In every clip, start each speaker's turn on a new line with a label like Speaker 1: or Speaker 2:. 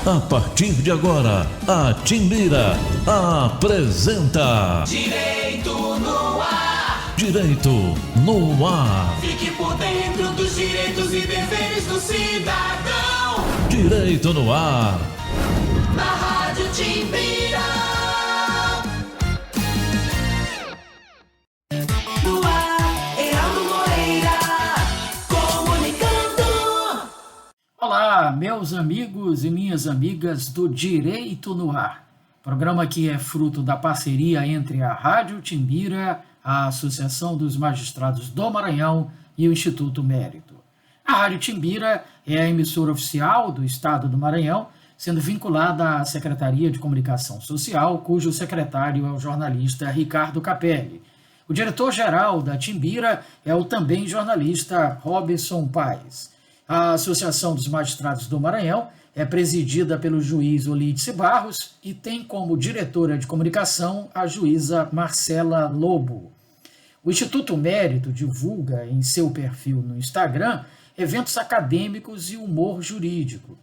Speaker 1: A partir de agora, a Timbira apresenta
Speaker 2: Direito no Ar.
Speaker 1: Direito no Ar.
Speaker 2: Fique por dentro dos direitos e deveres do cidadão.
Speaker 1: Direito no Ar.
Speaker 2: Na Rádio Timbira. No ar, Heraldo Moreira, comunicando.
Speaker 3: Olá, meus amigos e minhas amigas do Direito no Ar. Programa que é fruto da parceria entre a Rádio Timbira, a Associação dos Magistrados do Maranhão e o Instituto Mérito. A Rádio Timbira é a emissora oficial do Estado do Maranhão, sendo vinculada à Secretaria de Comunicação Social, cujo secretário é o jornalista Ricardo Capelli. O diretor-geral da Timbira é o também jornalista Robson Paes. A Associação dos Magistrados do Maranhão é presidida pelo juiz Olídice Barros e tem como diretora de comunicação a juíza Marcela Lobo. O Instituto Mérito divulga em seu perfil no Instagram eventos acadêmicos e humor jurídico.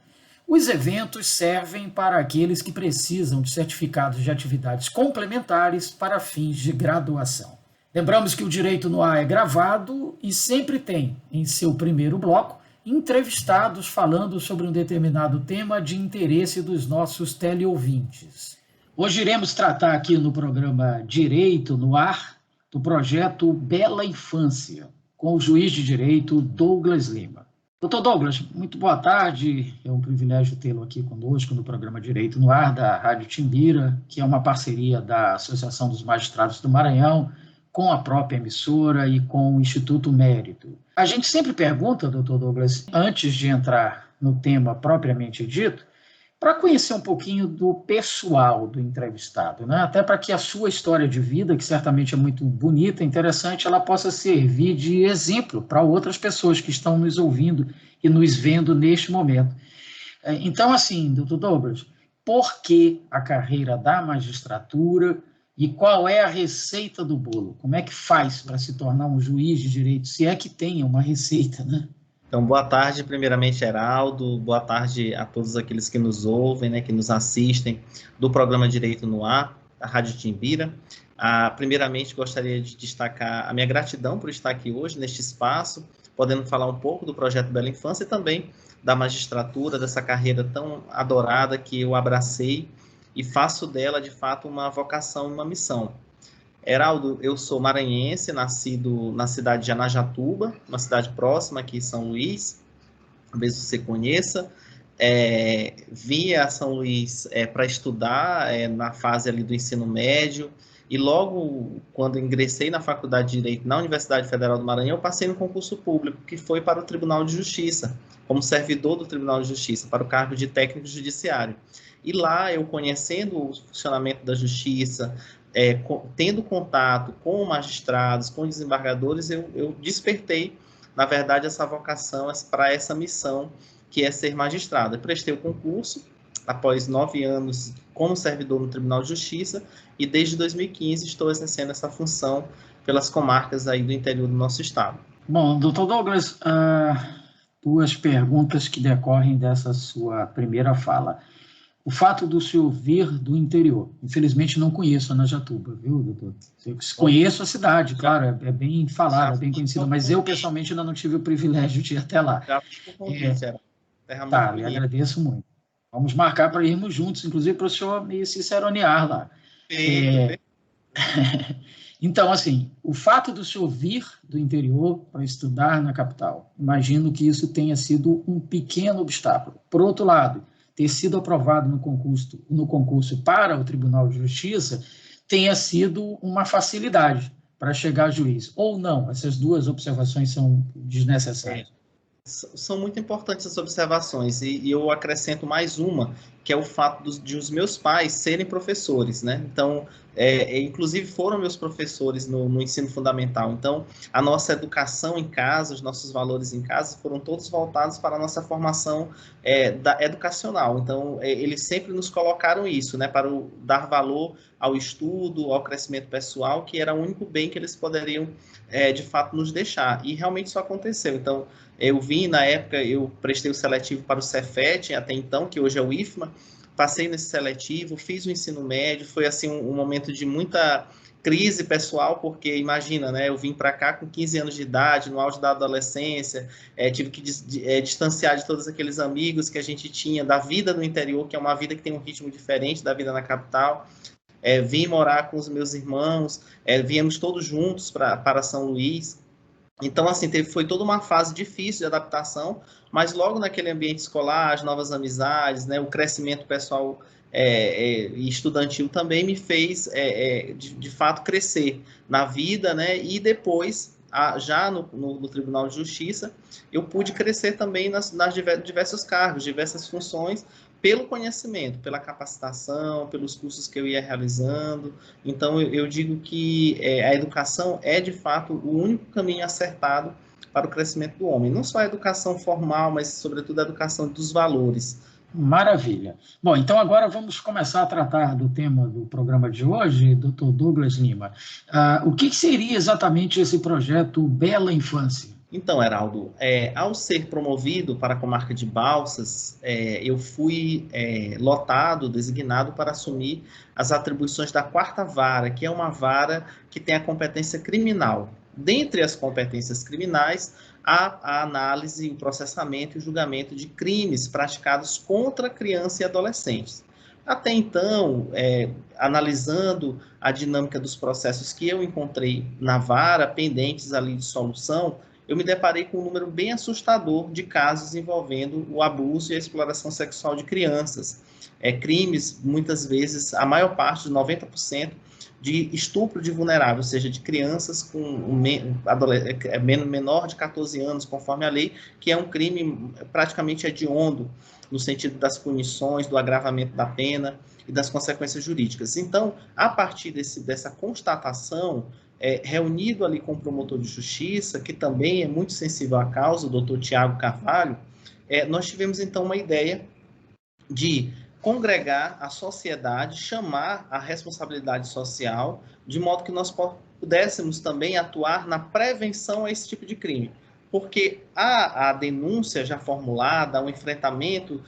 Speaker 3: Os eventos servem para aqueles que precisam de certificados de atividades complementares para fins de graduação. Lembramos que o Direito no Ar é gravado e sempre tem, em seu primeiro bloco, entrevistados falando sobre um determinado tema de interesse dos nossos teleouvintes. Hoje iremos tratar aqui no programa Direito no Ar do projeto Bela Infância, com o juiz de direito Douglas Lima. Doutor Douglas, muito boa tarde. É um privilégio tê-lo aqui conosco no programa Direito no Ar da Rádio Timbira, que é uma parceria da Associação dos Magistrados do Maranhão com a própria emissora e com o Instituto Mérito. A gente sempre pergunta, doutor Douglas, antes de entrar no tema propriamente dito, para conhecer um pouquinho do pessoal do entrevistado, né? Até para que a sua história de vida, que certamente é muito bonita, interessante, ela possa servir de exemplo para outras pessoas que estão nos ouvindo e nos vendo neste momento. Então, assim, doutor Douglas, por que a carreira da magistratura e qual é a receita do bolo? Como é que faz para se tornar um juiz de direito, se é que tenha uma receita, né?
Speaker 4: Então, boa tarde, primeiramente, Heraldo, boa tarde a todos aqueles que nos ouvem, né, que nos assistem do programa Direito no Ar, da Rádio Timbira. Primeiramente, gostaria de destacar a minha gratidão por estar aqui hoje, neste espaço, podendo falar um pouco do projeto Bela Infância e também da magistratura, dessa carreira tão adorada que eu abracei e faço dela, de fato, uma vocação e uma missão. Heraldo, eu sou maranhense, nascido na cidade de Anajatuba, uma cidade próxima aqui em São Luís, talvez você conheça. Vim a São Luís para estudar na fase ali do ensino médio, e logo quando ingressei na Faculdade de Direito na Universidade Federal do Maranhão, eu passei no concurso público, que foi para o Tribunal de Justiça, como servidor do Tribunal de Justiça, para o cargo de técnico judiciário. E lá, eu conhecendo o funcionamento da justiça, tendo contato com magistrados, com desembargadores, eu despertei, na verdade, essa vocação para essa missão, que é ser magistrado. Eu prestei o concurso, após 9 anos como servidor no Tribunal de Justiça, e desde 2015 estou exercendo essa função pelas comarcas aí do interior do nosso estado.
Speaker 3: Bom, doutor Douglas, 2 perguntas que decorrem dessa sua primeira fala. O fato do senhor vir do interior, infelizmente não conheço Anajatuba, viu, doutor? Conheço a cidade, claro, é bem falada, é bem conhecida, mas eu pessoalmente ainda não tive o privilégio de ir até lá. Tá, lhe agradeço muito. Vamos marcar para irmos juntos, inclusive para o senhor me ciceronear lá. Então, assim, o fato do senhor vir do interior para estudar na capital, imagino que isso tenha sido um pequeno obstáculo. Por outro lado, ter sido aprovado no concurso para o Tribunal de Justiça tenha sido uma facilidade para chegar a juiz. Ou não? Essas 2 observações são desnecessárias.
Speaker 4: São muito importantes as observações, e eu acrescento mais uma, que é o fato de os meus pais serem professores, né? Então, inclusive foram meus professores no ensino fundamental. Então, a nossa educação em casa, os nossos valores em casa foram todos voltados para a nossa formação educacional. Então, eles sempre nos colocaram isso, né? Para dar valor ao estudo, ao crescimento pessoal, que era o único bem que eles poderiam, de fato, nos deixar. E realmente isso aconteceu. Então, Eu vim, na época, eu prestei o seletivo para o Cefet, até então, que hoje é o IFMA, passei nesse seletivo, fiz o ensino médio, foi assim um momento de muita crise pessoal, porque imagina, né, eu vim para cá com 15 anos de idade, no auge da adolescência, tive que distanciar de todos aqueles amigos que a gente tinha, da vida no interior, que é uma vida que tem um ritmo diferente da vida na capital. Vim morar com os meus irmãos, viemos todos juntos para São Luís. Então, assim, foi toda uma fase difícil de adaptação, mas logo naquele ambiente escolar, as novas amizades, né, o crescimento pessoal e estudantil também me fez, de fato, crescer na vida, né, e depois, já no Tribunal de Justiça, eu pude crescer também nas diversos cargos, diversas funções, pelo conhecimento, pela capacitação, pelos cursos que eu ia realizando. Então, eu digo que a educação é, de fato, o único caminho acertado para o crescimento do homem. Não só a educação formal, mas, sobretudo, a educação dos valores.
Speaker 3: Maravilha. Bom, então agora vamos começar a tratar do tema do programa de hoje, Dr. Douglas Lima. O que seria exatamente esse projeto Bela Infância?
Speaker 4: Então, Heraldo, ao ser promovido para a comarca de Balsas, eu fui lotado, designado para assumir as atribuições da 4ª Vara, que é uma vara que tem a competência criminal. Dentre as competências criminais, a análise, o processamento e o julgamento de crimes praticados contra crianças e adolescentes. Até então, analisando a dinâmica dos processos que eu encontrei na vara, pendentes ali de solução, eu me deparei com um número bem assustador de casos envolvendo o abuso e a exploração sexual de crianças. Crimes, muitas vezes, a maior parte, 90%, de estupro de vulneráveis, ou seja, de crianças com menor de 14 anos, conforme a lei, que é um crime praticamente hediondo, no sentido das punições, do agravamento da pena e das consequências jurídicas. Então, a partir dessa constatação, reunido ali com o promotor de justiça, que também é muito sensível à causa, o doutor Tiago Carvalho, nós tivemos então uma ideia de congregar a sociedade, chamar a responsabilidade social, de modo que nós pudéssemos também atuar na prevenção a esse tipo de crime. Porque a denúncia já formulada, o enfrentamento,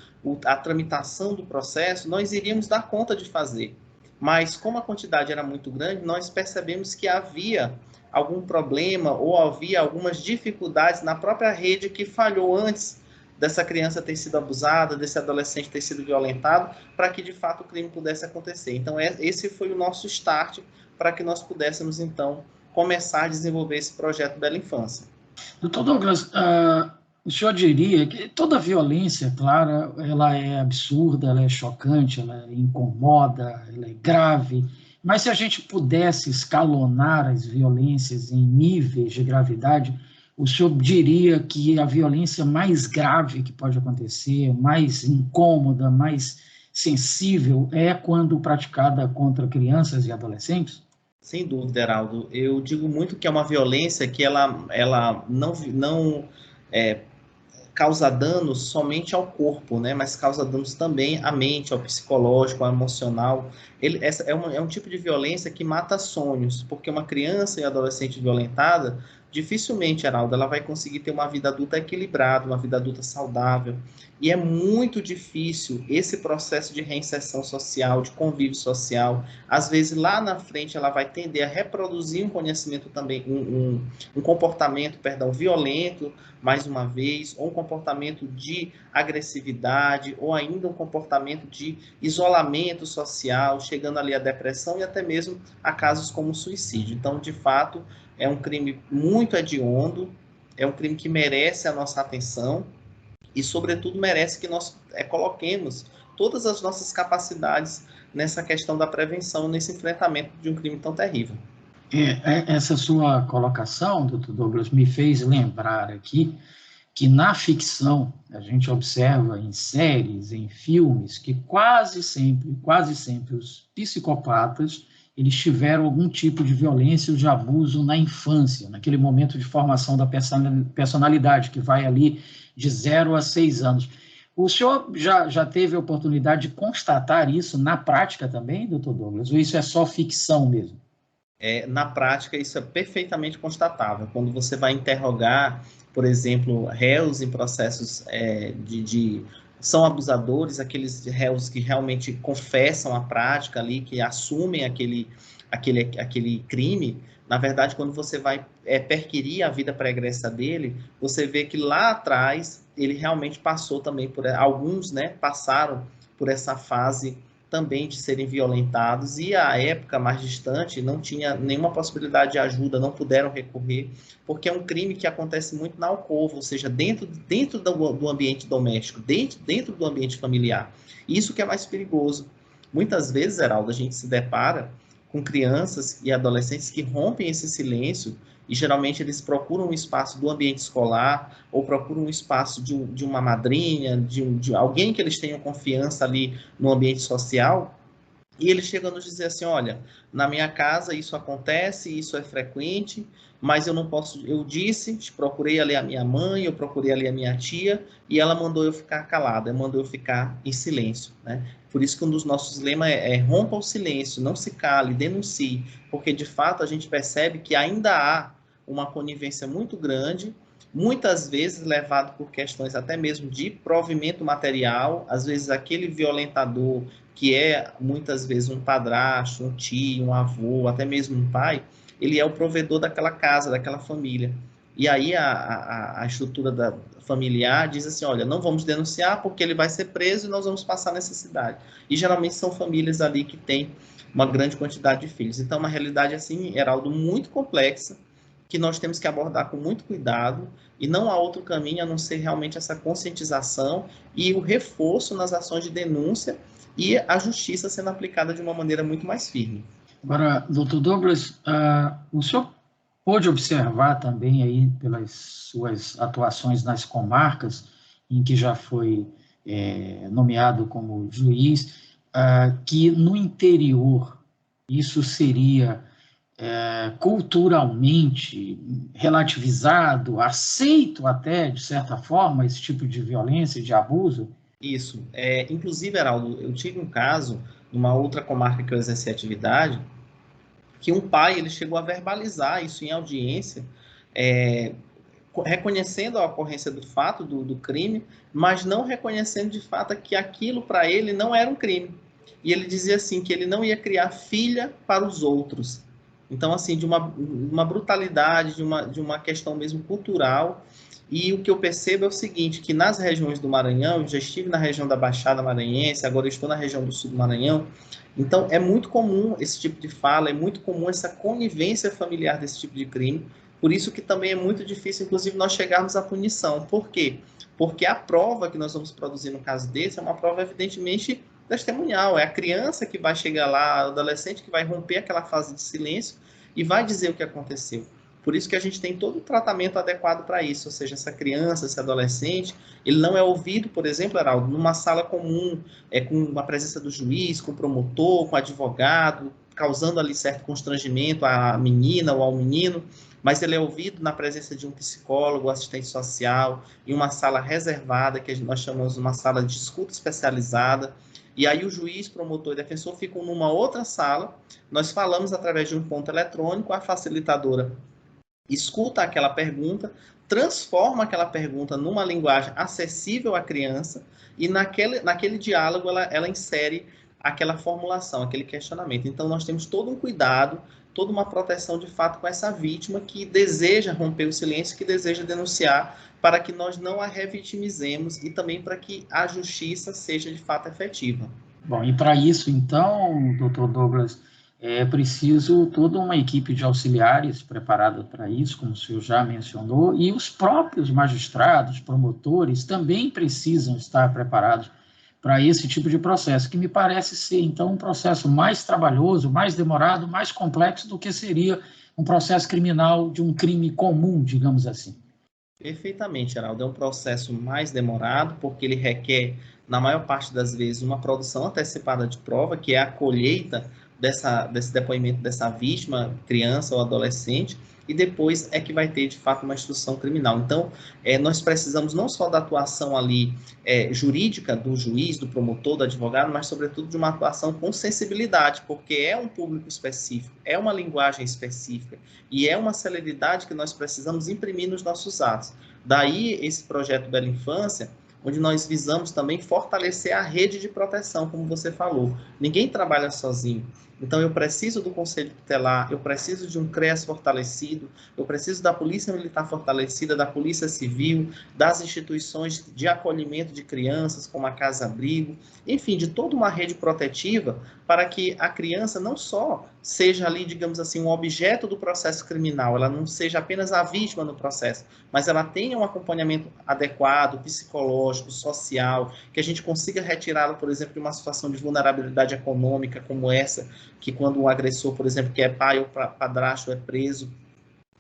Speaker 4: a tramitação do processo, nós iríamos dar conta de fazer. Mas, como a quantidade era muito grande, nós percebemos que havia algum problema ou havia algumas dificuldades na própria rede que falhou antes dessa criança ter sido abusada, desse adolescente ter sido violentado, para que, de fato, o crime pudesse acontecer. Então, esse foi o nosso start para que nós pudéssemos, então, começar a desenvolver esse projeto Bela Infância.
Speaker 3: Doutor Douglas, o senhor diria que toda violência, claro, ela é absurda, ela é chocante, ela incomoda, ela é grave, mas se a gente pudesse escalonar as violências em níveis de gravidade, o senhor diria que a violência mais grave que pode acontecer, mais incômoda, mais sensível, é quando praticada contra crianças e adolescentes?
Speaker 4: Sem dúvida, Heraldo. Eu digo muito que é uma violência que ela não causa danos somente ao corpo, né? Mas causa danos também à mente, ao psicológico, ao emocional. Essa é um tipo de violência que mata sonhos, porque uma criança e adolescente violentada, dificilmente, Heraldo, ela vai conseguir ter uma vida adulta equilibrada, uma vida adulta saudável. E é muito difícil esse processo de reinserção social, de convívio social. Às vezes, lá na frente, ela vai tender a reproduzir um conhecimento também, um comportamento, violento, mais uma vez, ou um comportamento de agressividade, ou ainda um comportamento de isolamento social, chegando ali à depressão e até mesmo a casos como o suicídio. Então, de fato, é um crime muito hediondo, é um crime que merece a nossa atenção e, sobretudo, merece que nós coloquemos todas as nossas capacidades nessa questão da prevenção, nesse enfrentamento de um crime tão terrível.
Speaker 3: Essa sua colocação, doutor Douglas, me fez lembrar aqui que na ficção a gente observa em séries, em filmes, que quase sempre os psicopatas eles tiveram algum tipo de violência ou de abuso na infância, naquele momento de formação da personalidade, que vai ali de 0 a 6 anos. O senhor já teve a oportunidade de constatar isso na prática também, doutor Douglas? Ou isso é só ficção mesmo?
Speaker 4: Na prática, isso é perfeitamente constatável. Quando você vai interrogar por exemplo, réus em processos são abusadores, aqueles réus que realmente confessam a prática ali, que assumem aquele crime. Na verdade, quando você vai perquirir a vida pregressa dele, você vê que lá atrás ele realmente passou também por... Alguns, né, passaram por essa fase também de serem violentados, e à época mais distante não tinha nenhuma possibilidade de ajuda, não puderam recorrer, porque é um crime que acontece muito na alcova, ou seja, dentro do ambiente doméstico, dentro do ambiente familiar. Isso que é mais perigoso. Muitas vezes, Heraldo, a gente se depara com crianças e adolescentes que rompem esse silêncio, e geralmente eles procuram um espaço do ambiente escolar, ou procuram um espaço de uma madrinha, de alguém que eles tenham confiança ali no ambiente social, e eles chegam a nos dizer assim, olha, na minha casa isso acontece, isso é frequente, mas eu não posso, eu disse, procurei ali a minha mãe, eu procurei ali a minha tia, e ela mandou eu ficar calada, mandou eu ficar em silêncio, né? Por isso que um dos nossos lemas é rompa o silêncio, não se cale, denuncie, porque de fato a gente percebe que ainda há uma conivência muito grande, muitas vezes levado por questões até mesmo de provimento material, às vezes aquele violentador que é muitas vezes um padrasto, um tio, um avô, até mesmo um pai, ele é o provedor daquela casa, daquela família. E aí a estrutura familiar diz assim, olha, não vamos denunciar porque ele vai ser preso e nós vamos passar necessidade. E geralmente são famílias ali que têm uma grande quantidade de filhos. Então, uma realidade assim, Heraldo, muito complexa, que nós temos que abordar com muito cuidado, e não há outro caminho a não ser realmente essa conscientização e o reforço nas ações de denúncia e a justiça sendo aplicada de uma maneira muito mais firme.
Speaker 3: Agora, doutor Douglas, o senhor pôde observar também aí pelas suas atuações nas comarcas, em que já foi nomeado como juiz, que no interior isso seria culturalmente relativizado, aceito até, de certa forma, esse tipo de violência e de abuso?
Speaker 4: Isso. Inclusive, Heraldo, eu tive um caso, numa outra comarca que eu exerci atividade, que um pai ele chegou a verbalizar isso em audiência, reconhecendo a ocorrência do fato do crime, mas não reconhecendo de fato que aquilo para ele não era um crime. E ele dizia assim, que ele não ia criar filha para os outros. Então, assim, de uma brutalidade, de uma questão mesmo cultural. E o que eu percebo é o seguinte, que nas regiões do Maranhão, eu já estive na região da Baixada Maranhense, agora eu estou na região do Sul do Maranhão, então é muito comum esse tipo de fala, é muito comum essa conivência familiar desse tipo de crime, por isso que também é muito difícil, inclusive, nós chegarmos à punição. Por quê? Porque a prova que nós vamos produzir no caso desse é uma prova, evidentemente, testemunhal, é a criança que vai chegar lá, o adolescente que vai romper aquela fase de silêncio e vai dizer o que aconteceu. Por isso que a gente tem todo o tratamento adequado para isso, ou seja, essa criança, esse adolescente, ele não é ouvido, por exemplo, Heraldo, numa sala comum, com a presença do juiz, com o promotor, com o advogado, causando ali certo constrangimento à menina ou ao menino, mas ele é ouvido na presença de um psicólogo, assistente social, em uma sala reservada, que nós chamamos de uma sala de escuta especializada, e aí o juiz, promotor e defensor ficam numa outra sala, nós falamos através de um ponto eletrônico, a facilitadora escuta aquela pergunta, transforma aquela pergunta numa linguagem acessível à criança e naquele diálogo ela insere aquela formulação, aquele questionamento. Então nós temos todo um cuidado, toda uma proteção de fato com essa vítima que deseja romper o silêncio, que deseja denunciar, para que nós não a revitimizemos e também para que a justiça seja de fato efetiva.
Speaker 3: Bom, e para isso então, doutor Douglas, é preciso toda uma equipe de auxiliares preparada para isso, como o senhor já mencionou, e os próprios magistrados, promotores, também precisam estar preparados para esse tipo de processo, que me parece ser, então, um processo mais trabalhoso, mais demorado, mais complexo do que seria um processo criminal de um crime comum, digamos assim.
Speaker 4: Perfeitamente, Heraldo. É um processo mais demorado, porque ele requer, na maior parte das vezes, uma produção antecipada de prova, que é a colheita desse depoimento dessa vítima, criança ou adolescente, e depois é que vai ter, de fato, uma instrução criminal. Então, nós precisamos não só da atuação ali jurídica do juiz, do promotor, do advogado, mas, sobretudo, de uma atuação com sensibilidade, porque é um público específico, é uma linguagem específica e é uma celeridade que nós precisamos imprimir nos nossos atos. Daí, esse projeto Bela Infância, onde nós visamos também fortalecer a rede de proteção, como você falou. Ninguém trabalha sozinho. Então, eu preciso do Conselho Tutelar, eu preciso de um CREAS fortalecido, eu preciso da Polícia Militar fortalecida, da Polícia Civil, das instituições de acolhimento de crianças, como a Casa Abrigo, enfim, de toda uma rede protetiva para que a criança não só seja ali, digamos assim, um objeto do processo criminal, ela não seja apenas a vítima no processo, mas ela tenha um acompanhamento adequado, psicológico, social, que a gente consiga retirá-lo, por exemplo, de uma situação de vulnerabilidade econômica como essa, que quando o agressor, por exemplo, que é pai ou padrasto, é preso,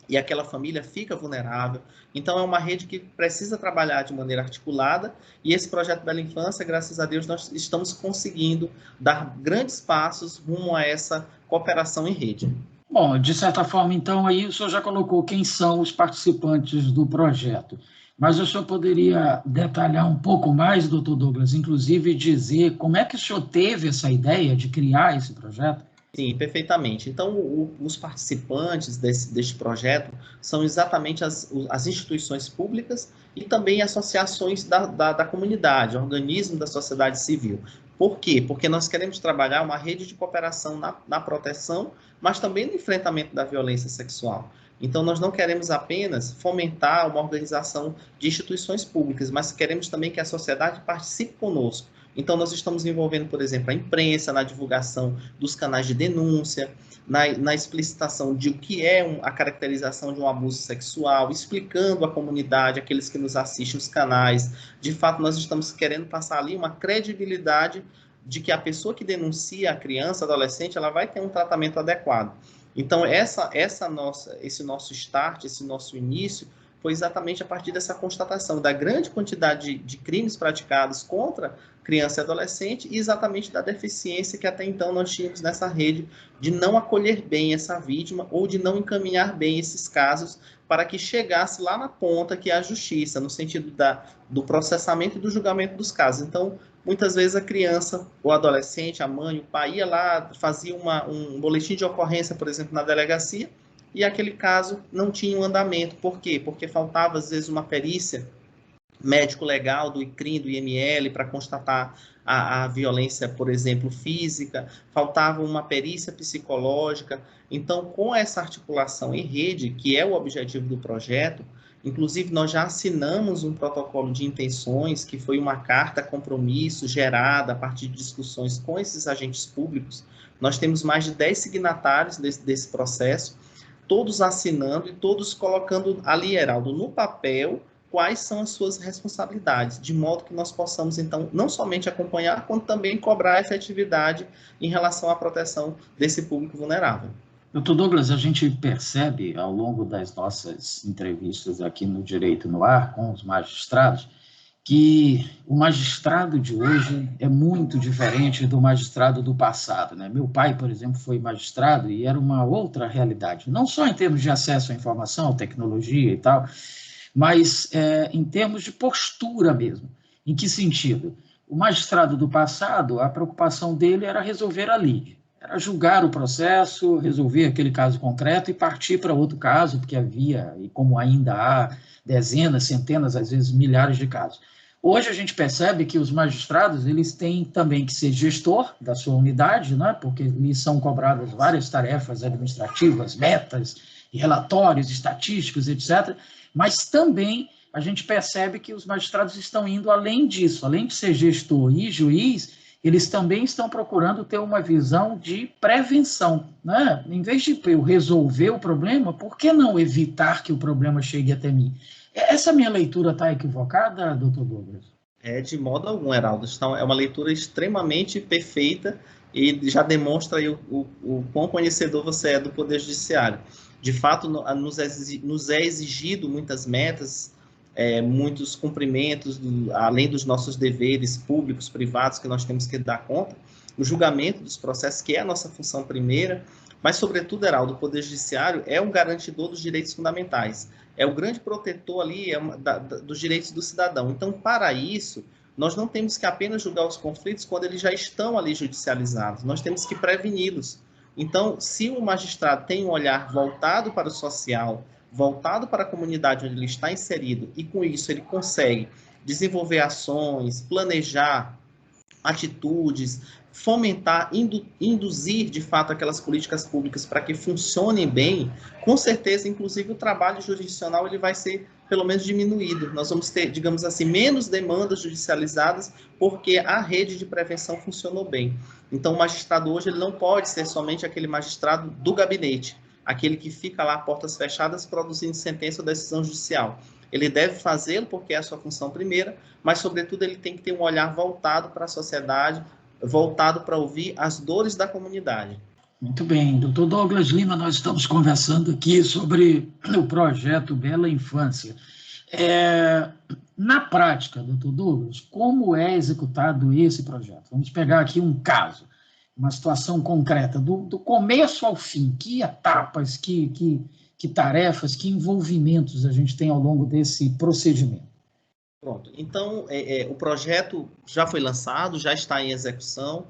Speaker 4: e aquela família fica vulnerável. Então, é uma rede que precisa trabalhar de maneira articulada, e esse projeto Bela Infância, graças a Deus, nós estamos conseguindo dar grandes passos rumo a essa cooperação em rede.
Speaker 3: Bom, de certa forma, então, aí o senhor já colocou quem são os participantes do projeto, mas o senhor poderia detalhar um pouco mais, doutor Douglas, inclusive dizer como é que o senhor teve essa ideia de criar esse projeto?
Speaker 4: Sim, perfeitamente. Então, os participantes deste projeto são exatamente as instituições públicas e também associações da comunidade, organismos da sociedade civil. Por quê? Porque nós queremos trabalhar uma rede de cooperação na proteção, mas também no enfrentamento da violência sexual. Então, nós não queremos apenas fomentar uma organização de instituições públicas, mas queremos também que a sociedade participe conosco. Então, nós estamos envolvendo, por exemplo, a imprensa na divulgação dos canais de denúncia, na explicitação de o que é a caracterização de um abuso sexual, explicando à comunidade, aqueles que nos assistem, os canais. De fato, nós estamos querendo passar ali uma credibilidade de que a pessoa que denuncia a criança, adolescente, ela vai ter um tratamento adequado. Então, esse nosso start, esse nosso início, foi exatamente a partir dessa constatação da grande quantidade de crimes praticados contra criança e adolescente e exatamente da deficiência que até então nós tínhamos nessa rede de não acolher bem essa vítima ou de não encaminhar bem esses casos para que chegasse lá na ponta, que é a justiça, no sentido do processamento e do julgamento dos casos. Então, muitas vezes a criança, o adolescente, a mãe, o pai ia lá, fazia um boletim de ocorrência, por exemplo, na delegacia, e aquele caso não tinha um andamento. Por quê? Porque faltava, às vezes, uma perícia médico-legal do ICRIM, do IML, para constatar a violência, por exemplo, física, faltava uma perícia psicológica. Então, com essa articulação em rede, que é o objetivo do projeto, inclusive nós já assinamos um protocolo de intenções, que foi uma carta compromisso gerada a partir de discussões com esses agentes públicos. Nós temos mais de 10 signatários desse processo, todos assinando e todos colocando ali, Heraldo, no papel, quais são as suas responsabilidades, de modo que nós possamos, então, não somente acompanhar, quanto também cobrar efetividade em relação à proteção desse público vulnerável.
Speaker 3: Doutor Douglas, a gente percebe, ao longo das nossas entrevistas aqui no Direito no Ar, com os magistrados, que o magistrado de hoje é muito diferente do magistrado do passado, né? Meu pai, por exemplo, foi magistrado e era uma outra realidade, não só em termos de acesso à informação, tecnologia e tal, mas em termos de postura mesmo. Em que sentido? O magistrado do passado, a preocupação dele era resolver a lide, era julgar o processo, resolver aquele caso concreto e partir para outro caso, porque havia, e como ainda há, dezenas, centenas, às vezes milhares de casos. Hoje a gente percebe que os magistrados eles têm também que ser gestor da sua unidade, né? Porque lhes são cobradas várias tarefas administrativas, metas, e relatórios estatísticos, etc., mas também a gente percebe que os magistrados estão indo além disso, além de ser gestor e juiz, eles também estão procurando ter uma visão de prevenção, né? Em vez de eu resolver o problema, por que não evitar que o problema chegue até mim? Essa minha leitura está equivocada, doutor Douglas?
Speaker 4: De modo algum, Heraldo. Então, é uma leitura extremamente perfeita e já demonstra aí o quão conhecedor você é do Poder Judiciário. De fato, nos é exigido muitas metas, muitos cumprimentos, além dos nossos deveres públicos, privados, que nós temos que dar conta, o julgamento dos processos, que é a nossa função primeira, Mas, sobretudo, Heraldo, o Poder Judiciário é um garantidor dos direitos fundamentais, é o grande protetor ali dos direitos do cidadão. Então, para isso, nós não temos que apenas julgar os conflitos quando eles já estão ali judicializados, nós temos que preveni-los. Então, se o magistrado tem um olhar voltado para o social, voltado para a comunidade onde ele está inserido, e com isso ele consegue desenvolver ações, planejar atitudes, fomentar, induzir de fato aquelas políticas públicas para que funcionem bem, com certeza, inclusive, o trabalho jurisdicional ele vai ser pelo menos diminuído. Nós vamos ter, digamos assim, menos demandas judicializadas porque a rede de prevenção funcionou bem. Então, o magistrado hoje ele não pode ser somente aquele magistrado do gabinete, aquele que fica lá, portas fechadas, produzindo sentença ou decisão judicial. Ele deve fazê-lo porque é a sua função primeira, mas, sobretudo, ele tem que ter um olhar voltado para a sociedade, voltado para ouvir as dores da comunidade.
Speaker 3: Muito bem, doutor Douglas Lima, nós estamos conversando aqui sobre o projeto Bela Infância. Na prática, doutor Douglas, como é executado esse projeto? Vamos pegar aqui um caso, uma situação concreta, do começo ao fim, que etapas, que tarefas, que envolvimentos a gente tem ao longo desse procedimento?
Speaker 4: Pronto, então o projeto já foi lançado, já está em execução.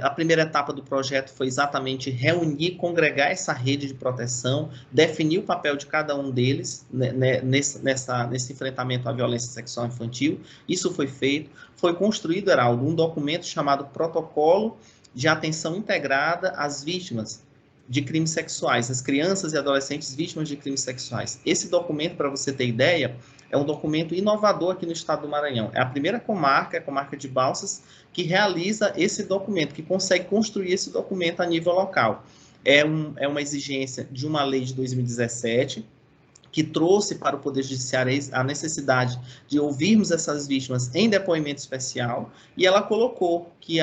Speaker 4: A primeira etapa do projeto foi exatamente reunir, congregar essa rede de proteção, definir o papel de cada um deles nesse enfrentamento à violência sexual infantil. Isso foi feito. Foi construído, Heraldo, um documento chamado Protocolo de Atenção Integrada às Vítimas de Crimes Sexuais, as crianças e adolescentes vítimas de crimes sexuais. Esse documento, para você ter ideia, é um documento inovador aqui no estado do Maranhão. É a primeira comarca, a comarca de Balsas, que realiza esse documento, que consegue construir esse documento a nível local. É uma exigência de uma lei de 2017, que trouxe para o Poder Judiciário a necessidade de ouvirmos essas vítimas em depoimento especial, e ela colocou que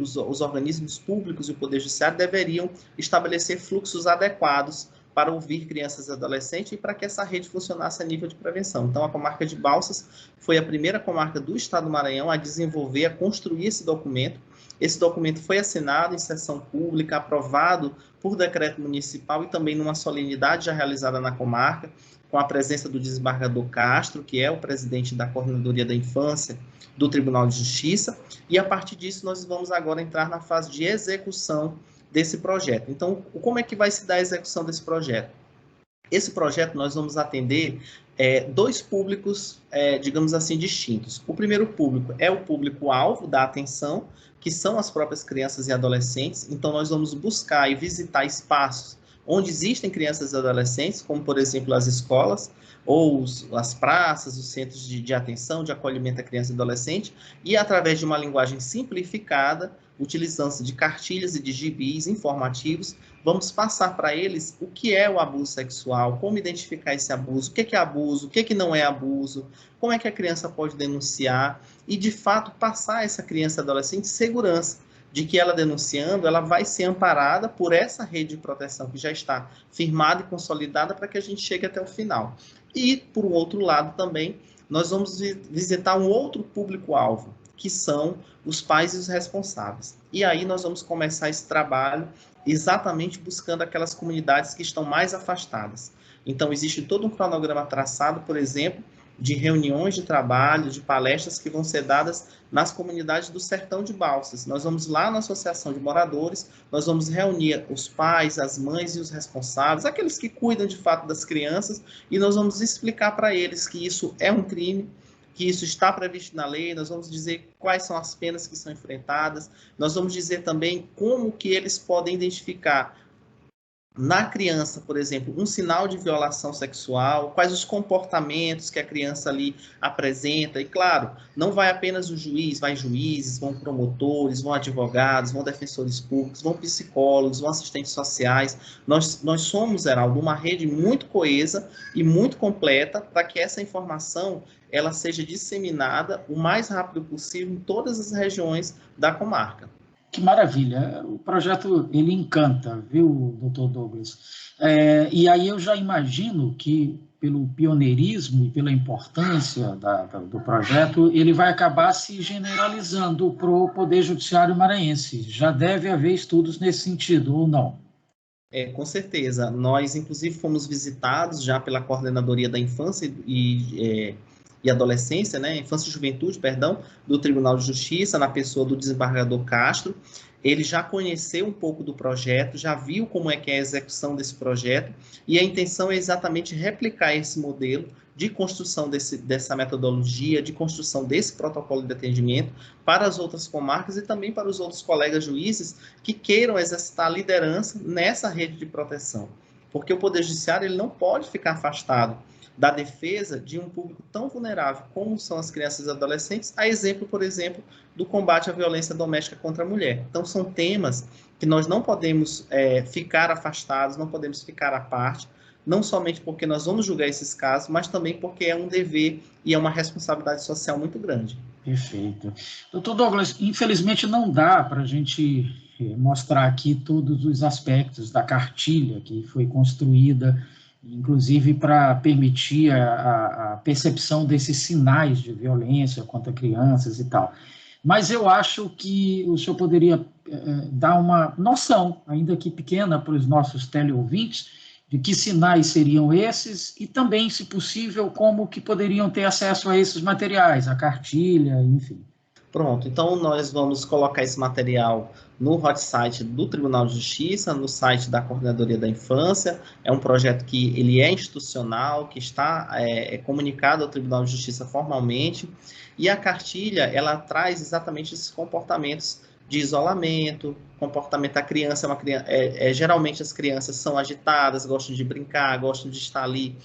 Speaker 4: os organismos públicos e o Poder Judiciário deveriam estabelecer fluxos adequados para ouvir crianças e adolescentes e para que essa rede funcionasse a nível de prevenção. Então, a comarca de Balsas foi a primeira comarca do estado do Maranhão a desenvolver, a construir esse documento. Esse documento foi assinado em sessão pública, aprovado por decreto municipal e também numa solenidade já realizada na comarca, com a presença do desembargador Castro, que é o presidente da Coordenadoria da Infância do Tribunal de Justiça, e a partir disso nós vamos agora entrar na fase de execução desse projeto. Então, como é que vai se dar a execução desse projeto? Esse projeto nós vamos atender dois públicos, digamos assim, distintos. O primeiro público é o público-alvo da atenção, que são as próprias crianças e adolescentes. Então, nós vamos buscar e visitar espaços onde existem crianças e adolescentes, como, por exemplo, as escolas, ou as praças, os centros de atenção, de acolhimento à criança e adolescente, e através de uma linguagem simplificada, utilizando-se de cartilhas e de gibis informativos, vamos passar para eles o que é o abuso sexual, como identificar esse abuso, o que é abuso, o que não é abuso, como é que a criança pode denunciar e, de fato, passar a essa criança e adolescente segurança de que ela denunciando, ela vai ser amparada por essa rede de proteção que já está firmada e consolidada para que a gente chegue até o final. E, por um outro lado também, nós vamos visitar um outro público-alvo, que são os pais e os responsáveis. E aí nós vamos começar esse trabalho exatamente buscando aquelas comunidades que estão mais afastadas. Então, existe todo um cronograma traçado, por exemplo, de reuniões de trabalho, de palestras que vão ser dadas nas comunidades do Sertão de Balsas. Nós vamos lá na Associação de Moradores, nós vamos reunir os pais, as mães e os responsáveis, aqueles que cuidam de fato das crianças, e nós vamos explicar para eles que isso é um crime, que isso está previsto na lei, nós vamos dizer quais são as penas que são enfrentadas, nós vamos dizer também como que eles podem identificar na criança, por exemplo, um sinal de violação sexual, quais os comportamentos que a criança ali apresenta, e claro, não vai apenas o juiz, vai juízes, vão promotores, vão advogados, vão defensores públicos, vão psicólogos, vão assistentes sociais. Nós somos, Heraldo, uma rede muito coesa e muito completa para que essa informação ela seja disseminada o mais rápido possível em todas as regiões da comarca.
Speaker 3: Que maravilha, o projeto ele encanta, viu, doutor Douglas? E aí eu já imagino que, pelo pioneirismo e pela importância do projeto, ele vai acabar se generalizando para o Poder Judiciário maranhense. Já deve haver estudos nesse sentido, ou não?
Speaker 4: Com certeza. Nós, inclusive, fomos visitados já pela Coordenadoria da Infância e Adolescência, né? Infância e Juventude, perdão, do Tribunal de Justiça, na pessoa do desembargador Castro. Ele já conheceu um pouco do projeto, já viu como é que é a execução desse projeto, e a intenção é exatamente replicar esse modelo de construção dessa metodologia, de construção desse protocolo de atendimento para as outras comarcas e também para os outros colegas juízes que queiram exercitar a liderança nessa rede de proteção. Porque o Poder Judiciário ele não pode ficar afastado da defesa de um público tão vulnerável como são as crianças e adolescentes, a exemplo, por exemplo, do combate à violência doméstica contra a mulher. Então, são temas que nós não podemos ficar afastados, não podemos ficar à parte, não somente porque nós vamos julgar esses casos, mas também porque é um dever e é uma responsabilidade social muito grande.
Speaker 3: Perfeito. Doutor Douglas, infelizmente não dá para a gente mostrar aqui todos os aspectos da cartilha que foi construída, inclusive para permitir a percepção desses sinais de violência contra crianças e tal. Mas eu acho que o senhor poderia dar uma noção, ainda que pequena, para os nossos teleouvintes, de que sinais seriam esses e também, se possível, como que poderiam ter acesso a esses materiais, a cartilha, enfim.
Speaker 4: Pronto, então nós vamos colocar esse material no hot site do Tribunal de Justiça, no site da Coordenadoria da Infância. É um projeto que ele é institucional, que está comunicado ao Tribunal de Justiça formalmente, e a cartilha, ela traz exatamente esses comportamentos de isolamento, comportamento da criança, geralmente as crianças são agitadas, gostam de brincar, gostam de estar ali,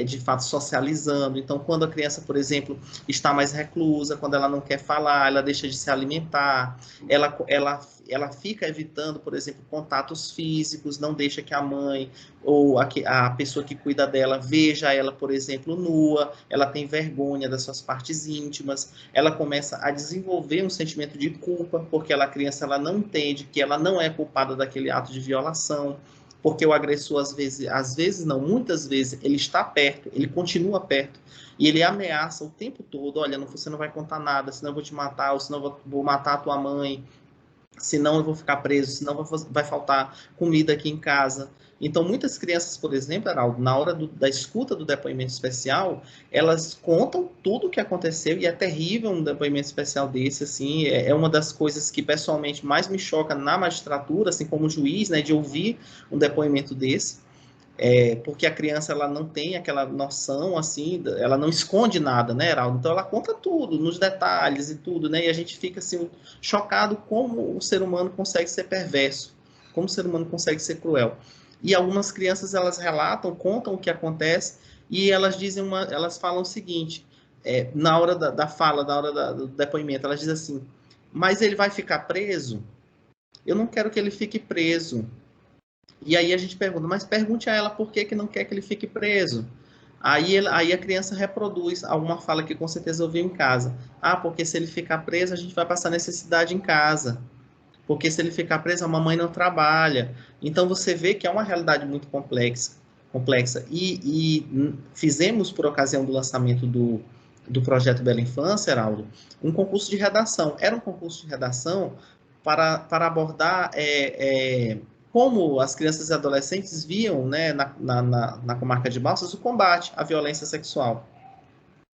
Speaker 4: de fato, socializando. Então, quando a criança, por exemplo, está mais reclusa, quando ela não quer falar, ela deixa de se alimentar, ela fica evitando, por exemplo, contatos físicos, não deixa que a mãe ou a pessoa que cuida dela veja ela, por exemplo, nua, ela tem vergonha das suas partes íntimas, ela começa a desenvolver um sentimento de culpa, porque a criança ela não entende que ela não é culpada daquele ato de violação, porque o agressor, muitas vezes, ele está perto, ele continua perto, e ele ameaça o tempo todo, olha, você não vai contar nada, senão eu vou te matar, ou senão eu vou matar a tua mãe, senão eu vou ficar preso, senão vai faltar comida aqui em casa. Então, muitas crianças, por exemplo, Heraldo, na hora da escuta do depoimento especial, elas contam tudo o que aconteceu, e é terrível um depoimento especial desse, assim, é uma das coisas que pessoalmente mais me choca na magistratura, assim como juiz, né, de ouvir um depoimento desse, porque a criança ela não tem aquela noção, assim, ela não esconde nada, né, Heraldo? Então ela conta tudo, nos detalhes e tudo, né, e a gente fica assim, chocado como o ser humano consegue ser perverso, como o ser humano consegue ser cruel. E algumas crianças, elas relatam, contam o que acontece, e elas falam o seguinte, na hora da fala, na hora do depoimento, elas dizem assim, mas ele vai ficar preso? Eu não quero que ele fique preso. E aí a gente pergunta, mas pergunte a ela por que não quer que ele fique preso. Aí a criança reproduz alguma fala que com certeza ouviu em casa. Porque se ele ficar preso, a gente vai passar necessidade em casa. Porque se ele ficar preso, a mamãe não trabalha. Então você vê que é uma realidade muito complexa. E fizemos, por ocasião do lançamento do projeto Bela Infância, Heraldo, um concurso de redação. Era um concurso de redação para abordar como as crianças e adolescentes viam, né, na comarca de Balsas, o combate à violência sexual.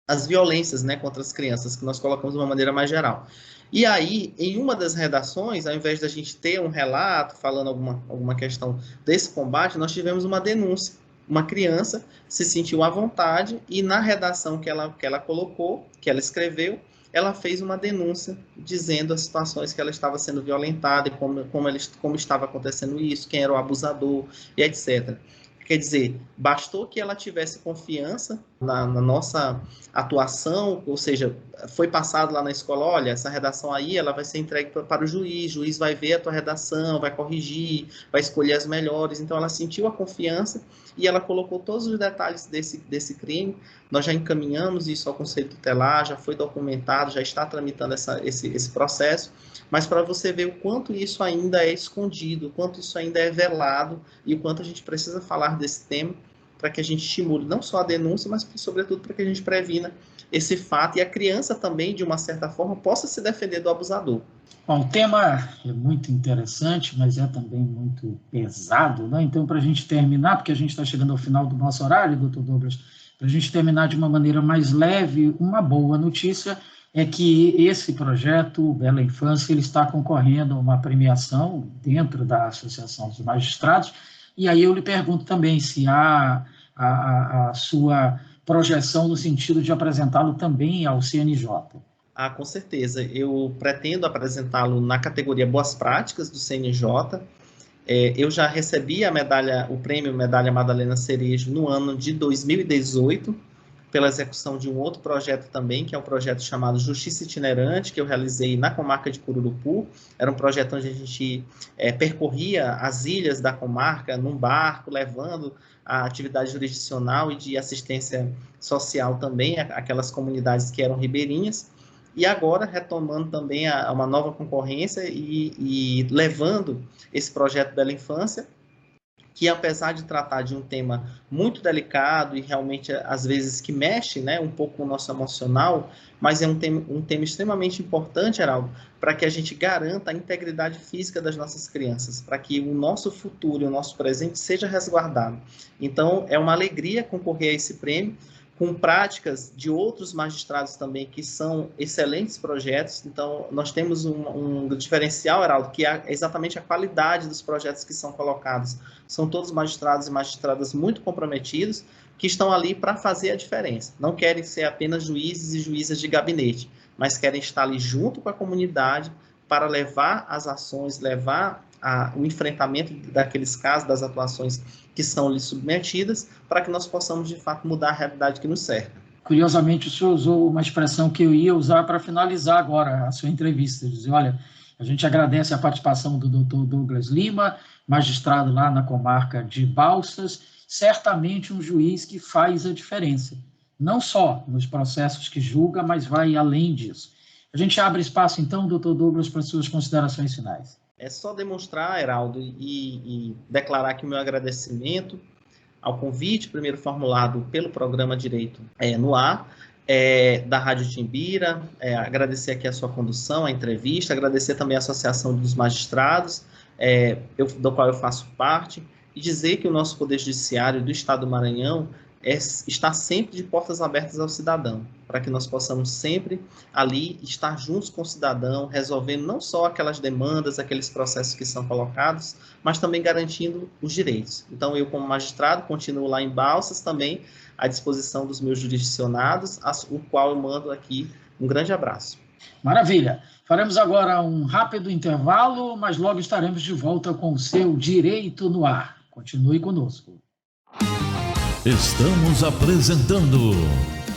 Speaker 4: As violências, né, contra as crianças, que nós colocamos de uma maneira mais geral. E aí, em uma das redações, ao invés da gente ter um relato falando alguma questão desse combate, nós tivemos uma denúncia. Uma criança se sentiu à vontade e na redação que ela colocou, que ela escreveu, ela fez uma denúncia dizendo as situações que ela estava sendo violentada e como estava acontecendo isso, quem era o abusador e etc. Quer dizer, bastou que ela tivesse confiança na nossa atuação, ou seja, foi passado lá na escola, olha, essa redação aí, ela vai ser entregue para o juiz vai ver a tua redação, vai corrigir, vai escolher as melhores. Então, ela sentiu a confiança e ela colocou todos os detalhes desse crime. Nós já encaminhamos isso ao Conselho Tutelar, já foi documentado, já está tramitando esse processo, mas para você ver o quanto isso ainda é escondido, o quanto isso ainda é velado e o quanto a gente precisa falar desse tema, para que a gente estimule não só a denúncia, mas, sobretudo, para que a gente previna esse fato e a criança também, de uma certa forma, possa se defender do abusador.
Speaker 3: Bom, o tema é muito interessante, mas é também muito pesado, né? Então, para a gente terminar, porque a gente está chegando ao final do nosso horário, doutor Douglas, para a gente terminar de uma maneira mais leve, uma boa notícia é que esse projeto, Bela Infância, ele está concorrendo a uma premiação dentro da Associação dos Magistrados, e aí eu lhe pergunto também se há a sua projeção no sentido de apresentá-lo também ao CNJ.
Speaker 4: Ah, com certeza. Eu pretendo apresentá-lo na categoria Boas Práticas do CNJ. Eu já recebi o prêmio Medalha Madalena Cerejo no ano de 2018, pela execução de um outro projeto também, que é um projeto chamado Justiça Itinerante, que eu realizei na comarca de Cururupu. Era um projeto onde a gente percorria as ilhas da comarca num barco, levando a atividade jurisdicional e de assistência social também, aquelas comunidades que eram ribeirinhas. E agora, retomando também uma nova concorrência e levando esse projeto Bela Infância, que apesar de tratar de um tema muito delicado e realmente, às vezes, que mexe, né, um pouco com o nosso emocional, mas é um tema extremamente importante, Heraldo, para que a gente garanta a integridade física das nossas crianças, para que o nosso futuro e o nosso presente seja resguardado. Então, é uma alegria concorrer a esse prêmio, com práticas de outros magistrados também, que são excelentes projetos. Então, nós temos um diferencial, Heraldo, que é exatamente a qualidade dos projetos que são colocados. São todos magistrados e magistradas muito comprometidos, que estão ali para fazer a diferença. Não querem ser apenas juízes e juízas de gabinete, mas querem estar ali junto com a comunidade para levar as ações, levar o enfrentamento daqueles casos, das atuações que são lhe submetidas, para que nós possamos, de fato, mudar a realidade que nos cerca.
Speaker 3: Curiosamente, o senhor usou uma expressão que eu ia usar para finalizar agora a sua entrevista, dizer, olha, a gente agradece a participação do doutor Douglas Lima, magistrado lá na comarca de Balsas, certamente um juiz que faz a diferença, não só nos processos que julga, mas vai além disso. A gente abre espaço, então, doutor Douglas, para suas considerações finais.
Speaker 4: É só demonstrar, Heraldo, e declarar aqui o meu agradecimento ao convite, primeiro formulado pelo programa Direito no Ar, da Rádio Timbira, agradecer aqui a sua condução, a entrevista, agradecer também a Associação dos Magistrados, do qual eu faço parte, e dizer que o nosso Poder Judiciário do Estado do Maranhão está sempre de portas abertas ao cidadão, para que nós possamos sempre ali estar juntos com o cidadão, resolvendo não só aquelas demandas, aqueles processos que são colocados, mas também garantindo os direitos. Então, eu, como magistrado, continuo lá em Balsas também, à disposição dos meus jurisdicionados, o qual eu mando aqui um grande abraço.
Speaker 3: Maravilha. Faremos agora um rápido intervalo, mas logo estaremos de volta com o seu Direito no Ar. Continue conosco.
Speaker 1: Estamos apresentando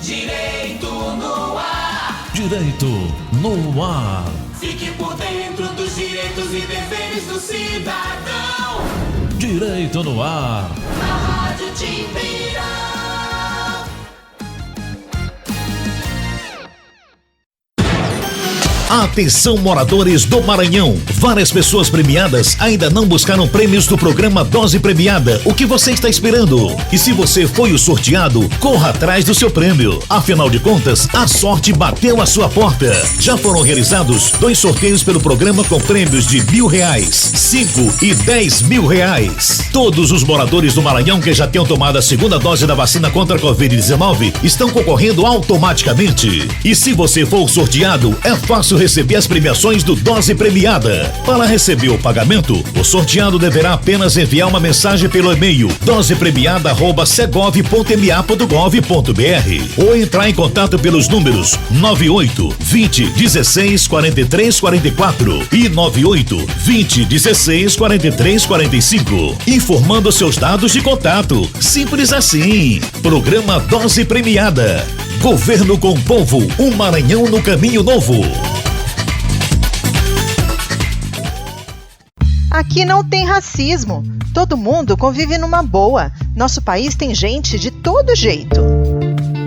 Speaker 2: Direito no Ar.
Speaker 1: Direito no Ar.
Speaker 2: Fique por dentro dos direitos e deveres do cidadão.
Speaker 1: Direito no Ar.
Speaker 2: Na Rádio Timbira.
Speaker 5: Atenção, moradores do Maranhão. Várias pessoas premiadas ainda não buscaram prêmios do programa Dose Premiada. O que você está esperando? E se você foi o sorteado, corra atrás do seu prêmio. Afinal de contas, a sorte bateu à sua porta. Já foram realizados 2 sorteios pelo programa com prêmios de R$1.000, 5 e 10 mil reais. Todos os moradores do Maranhão que já tenham tomado a segunda dose da vacina contra a Covid-19 estão concorrendo automaticamente. E se você for sorteado, é fácil receber as premiações do Dose Premiada. Para receber o pagamento, o sorteado deverá apenas enviar uma mensagem pelo e-mail dosepremiada@segov.ma.gov.br ou entrar em contato pelos números 98 20 16 43 44 e 98 20 16 43 45, informando seus dados de contato. Simples assim. Programa Dose Premiada. Governo com o povo, um Maranhão no caminho novo.
Speaker 6: Aqui não tem racismo. Todo mundo convive numa boa. Nosso país tem gente de todo jeito.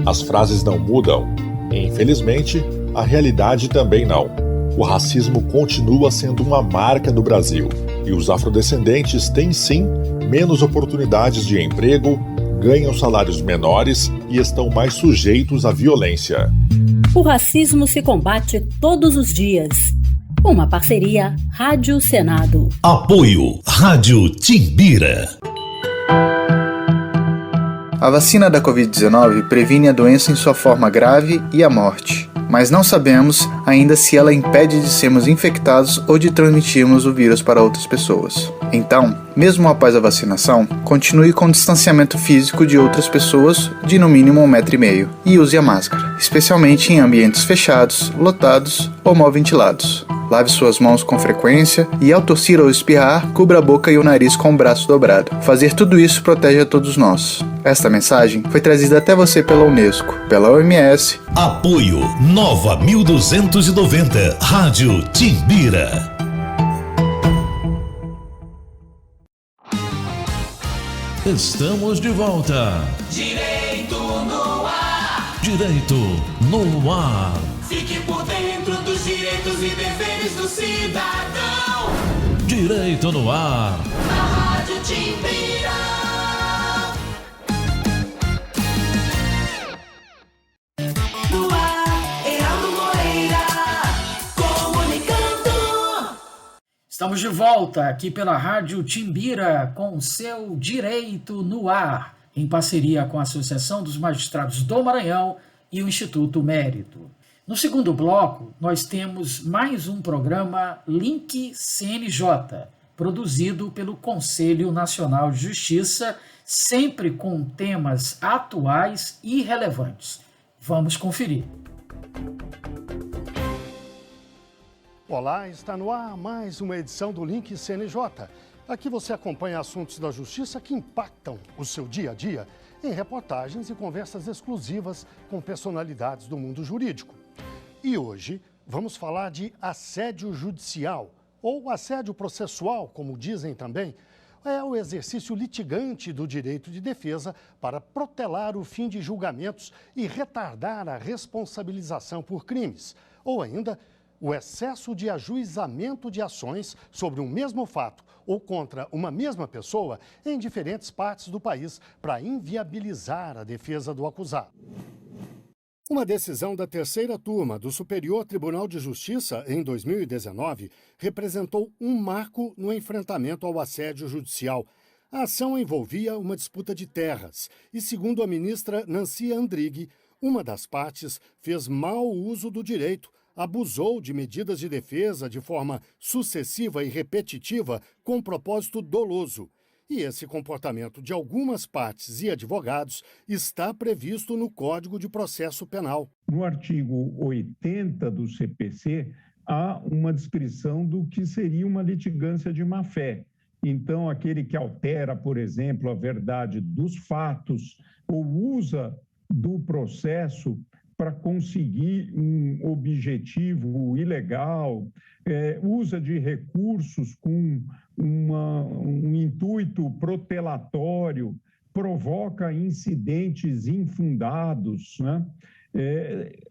Speaker 7: As frases não mudam. Infelizmente, a realidade também não. O racismo continua sendo uma marca no Brasil. E os afrodescendentes têm, sim, menos oportunidades de emprego, ganham salários menores e estão mais sujeitos à violência.
Speaker 8: O racismo se combate todos os dias. Uma parceria Rádio Senado.
Speaker 5: Apoio Rádio Timbira.
Speaker 9: A vacina da Covid-19 previne a doença em sua forma grave e a morte, mas não sabemos ainda se ela impede de sermos infectados ou de transmitirmos o vírus para outras pessoas. Então, mesmo após a vacinação, continue com o distanciamento físico de outras pessoas de no mínimo 1,5 m e use a máscara, especialmente em ambientes fechados, lotados ou mal ventilados. Lave suas mãos com frequência e, ao tossir ou espirrar, cubra a boca e o nariz com o braço dobrado. Fazer tudo isso protege a todos nós. Esta mensagem foi trazida até você pela Unesco, pela OMS.
Speaker 5: Apoio Nova 1290, Rádio Timbira.
Speaker 1: Estamos de volta.
Speaker 2: Direito no ar.
Speaker 1: Direito no ar.
Speaker 2: Fique por dentro dos direitos e deveres do cidadão.
Speaker 1: Direito no ar.
Speaker 2: Na Rádio Timbira. No ar, Heraldo Moreira, comunicando.
Speaker 3: Estamos de volta aqui pela Rádio Timbira com o seu Direito no Ar, em parceria com a Associação dos Magistrados do Maranhão e o Instituto Mérito. No segundo bloco, nós temos mais um programa Link CNJ, produzido pelo Conselho Nacional de Justiça, sempre com temas atuais e relevantes. Vamos conferir.
Speaker 10: Olá, está no ar mais uma edição do Link CNJ. Aqui você acompanha assuntos da justiça que impactam o seu dia a dia em reportagens e conversas exclusivas com personalidades do mundo jurídico. E hoje vamos falar de assédio judicial, ou assédio processual, como dizem também. É o exercício litigante do direito de defesa para protelar o fim de julgamentos e retardar a responsabilização por crimes, ou ainda o excesso de ajuizamento de ações sobre um mesmo fato ou contra uma mesma pessoa em diferentes partes do país para inviabilizar a defesa do acusado. Uma decisão da terceira turma do Superior Tribunal de Justiça, em 2019, representou um marco no enfrentamento ao assédio judicial. A ação envolvia uma disputa de terras e, segundo a ministra Nancy Andrighi, uma das partes fez mau uso do direito, abusou de medidas de defesa de forma sucessiva e repetitiva com propósito doloso. E esse comportamento de algumas partes e advogados está previsto no Código de Processo Penal.
Speaker 11: No artigo 80 do CPC, há uma descrição do que seria uma litigância de má-fé. Então, aquele que altera, por exemplo, a verdade dos fatos ou usa do processo para conseguir um objetivo ilegal, usa de recursos com um intuito protelatório, provoca incidentes infundados, né?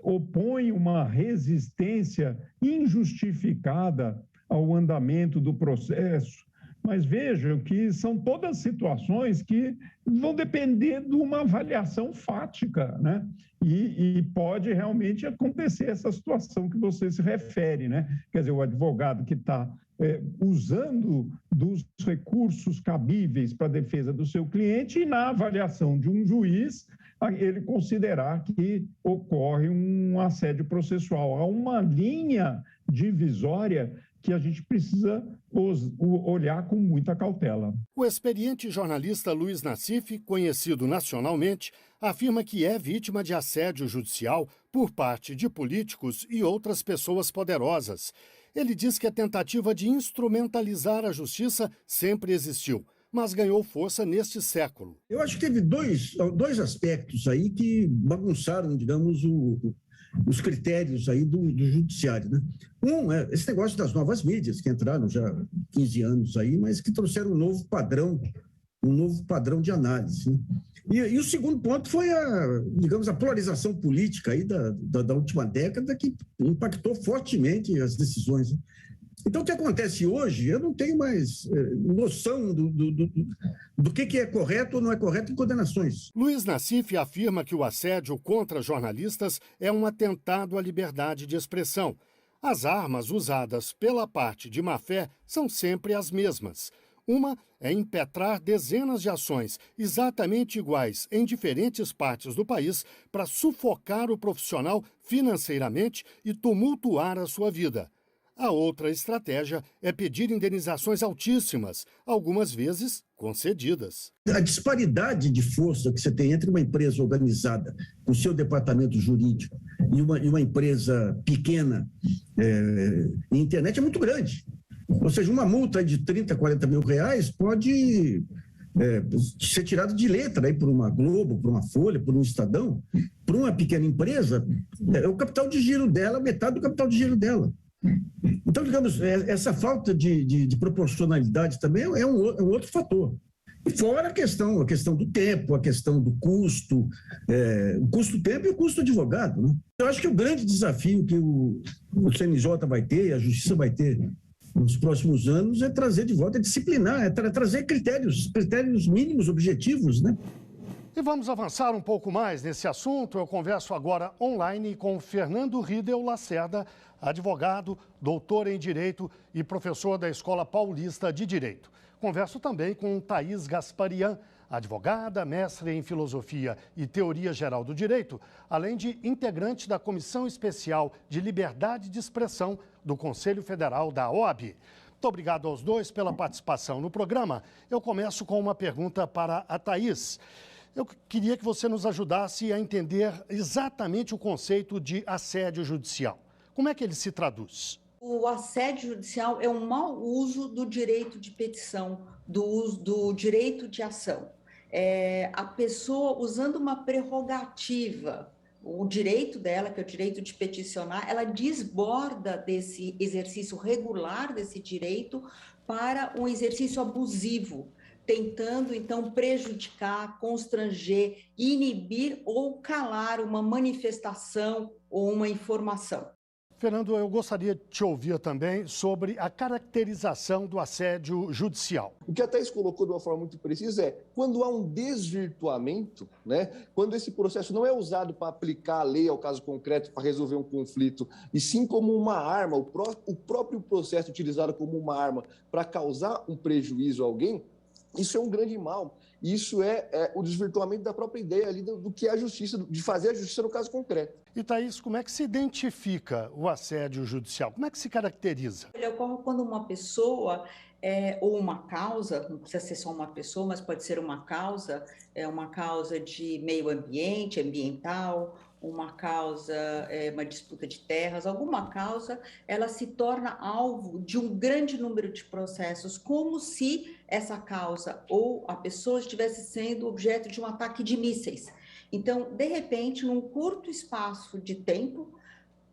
Speaker 11: Opõe uma resistência injustificada ao andamento do processo. Mas vejam que são todas situações que vão depender de uma avaliação fática, né? E pode realmente acontecer essa situação que você se refere, né? Quer dizer, o advogado que está usando dos recursos cabíveis para a defesa do seu cliente e na avaliação de um juiz, ele considerar que ocorre um assédio processual. Há uma linha divisória que a gente precisa olhar com muita cautela.
Speaker 10: O experiente jornalista Luiz Nassif, conhecido nacionalmente, afirma que é vítima de assédio judicial por parte de políticos e outras pessoas poderosas. Ele diz que a tentativa de instrumentalizar a justiça sempre existiu, mas ganhou força neste século.
Speaker 12: Eu acho que teve dois aspectos aí que bagunçaram, digamos, os critérios aí do judiciário, né? Um é esse negócio das novas mídias, que entraram já há 15 anos aí, mas que trouxeram um novo padrão de análise, né? E o segundo ponto foi a polarização política aí da última década, que impactou fortemente as decisões, né? Então, o que acontece hoje, eu não tenho mais noção do que é correto ou não é correto em condenações.
Speaker 10: Luiz Nassif afirma que o assédio contra jornalistas é um atentado à liberdade de expressão. As armas usadas pela parte de má-fé são sempre as mesmas. Uma é impetrar dezenas de ações exatamente iguais em diferentes partes do país para sufocar o profissional financeiramente e tumultuar a sua vida. A outra estratégia é pedir indenizações altíssimas, algumas vezes concedidas.
Speaker 12: A disparidade de força que você tem entre uma empresa organizada, com seu departamento jurídico, e uma empresa pequena em internet é muito grande. Ou seja, uma multa de 30, 40 mil reais pode ser tirada de letra aí por uma Globo, por uma Folha, por um Estadão. Para uma pequena empresa, o capital de giro dela, metade do capital de giro dela. Então, digamos, essa falta de proporcionalidade também é um outro fator. E fora a questão do tempo, a questão do custo, o custo-tempo e o custo advogado. Né? Eu acho que o grande desafio que o CNJ vai ter, e a Justiça vai ter nos próximos anos, é trazer de volta, é disciplinar, é trazer critérios mínimos, objetivos, né?
Speaker 10: E vamos avançar um pouco mais nesse assunto. Eu converso agora online com Fernando Riedel Lacerda, advogado, doutor em Direito e professor da Escola Paulista de Direito. Converso também com Thaís Gasparian, advogada, mestre em Filosofia e Teoria Geral do Direito, além de integrante da Comissão Especial de Liberdade de Expressão do Conselho Federal da OAB. Muito obrigado aos dois pela participação no programa. Eu começo com uma pergunta para a Thaís. Eu queria que você nos ajudasse a entender exatamente o conceito de assédio judicial. Como é que ele se traduz?
Speaker 13: O assédio judicial é um mau uso do direito de petição, do direito de ação. A pessoa usando uma prerrogativa, o direito dela, que é o direito de peticionar, ela desborda desse exercício regular desse direito para um exercício abusivo, tentando, então, prejudicar, constranger, inibir ou calar uma manifestação ou uma informação.
Speaker 10: Fernando, eu gostaria de te ouvir também sobre a caracterização do assédio judicial.
Speaker 14: O que a Thaís colocou de uma forma muito precisa é quando há um desvirtuamento, né? Quando esse processo não é usado para aplicar a lei ao caso concreto, para resolver um conflito, e sim como uma arma, o próprio processo utilizado como uma arma para causar um prejuízo a alguém, isso é um grande mal. Isso é o desvirtuamento da própria ideia ali do que é a justiça, de fazer a justiça no caso concreto.
Speaker 10: E, Thaís, como é que se identifica o assédio judicial? Como é que se caracteriza?
Speaker 13: Ele ocorre quando uma pessoa ou uma causa, não precisa ser só uma pessoa, mas pode ser uma causa de meio ambiente, ambiental, uma causa, uma disputa de terras, alguma causa, ela se torna alvo de um grande número de processos, como se essa causa ou a pessoa estivesse sendo objeto de um ataque de mísseis. Então, de repente, num curto espaço de tempo,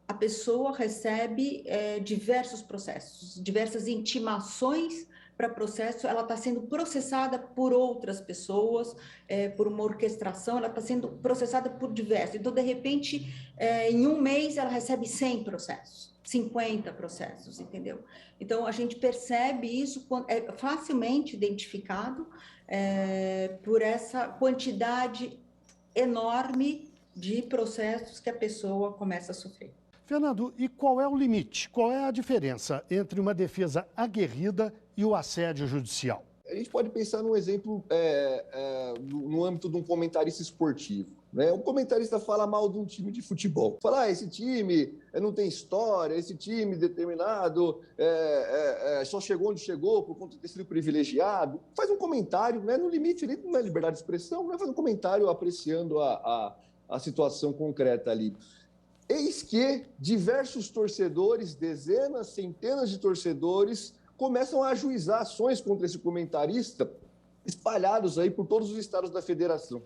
Speaker 13: a pessoa recebe diversos processos, diversas intimações para processo, ela está sendo processada por outras pessoas, por uma orquestração, ela está sendo processada por diversos. Então, de repente, em um mês, ela recebe 100 processos, 50 processos, entendeu? Então, a gente percebe isso, é facilmente identificado por essa quantidade enorme de processos que a pessoa começa a sofrer.
Speaker 10: Fernando, e qual é o limite? Qual é a diferença entre uma defesa aguerrida e o assédio judicial?
Speaker 14: A gente pode pensar num exemplo no âmbito de um comentarista esportivo. Né? Um comentarista fala mal de um time de futebol. Fala, esse time não tem história, esse time determinado só chegou onde chegou por conta de ter sido privilegiado. Faz um comentário, né? No limite, ele não é liberdade de expressão, né? Faz um comentário apreciando a situação concreta ali. Eis que diversos torcedores, dezenas, centenas de torcedores, começam a ajuizar ações contra esse comentarista, espalhados aí por todos os estados da federação,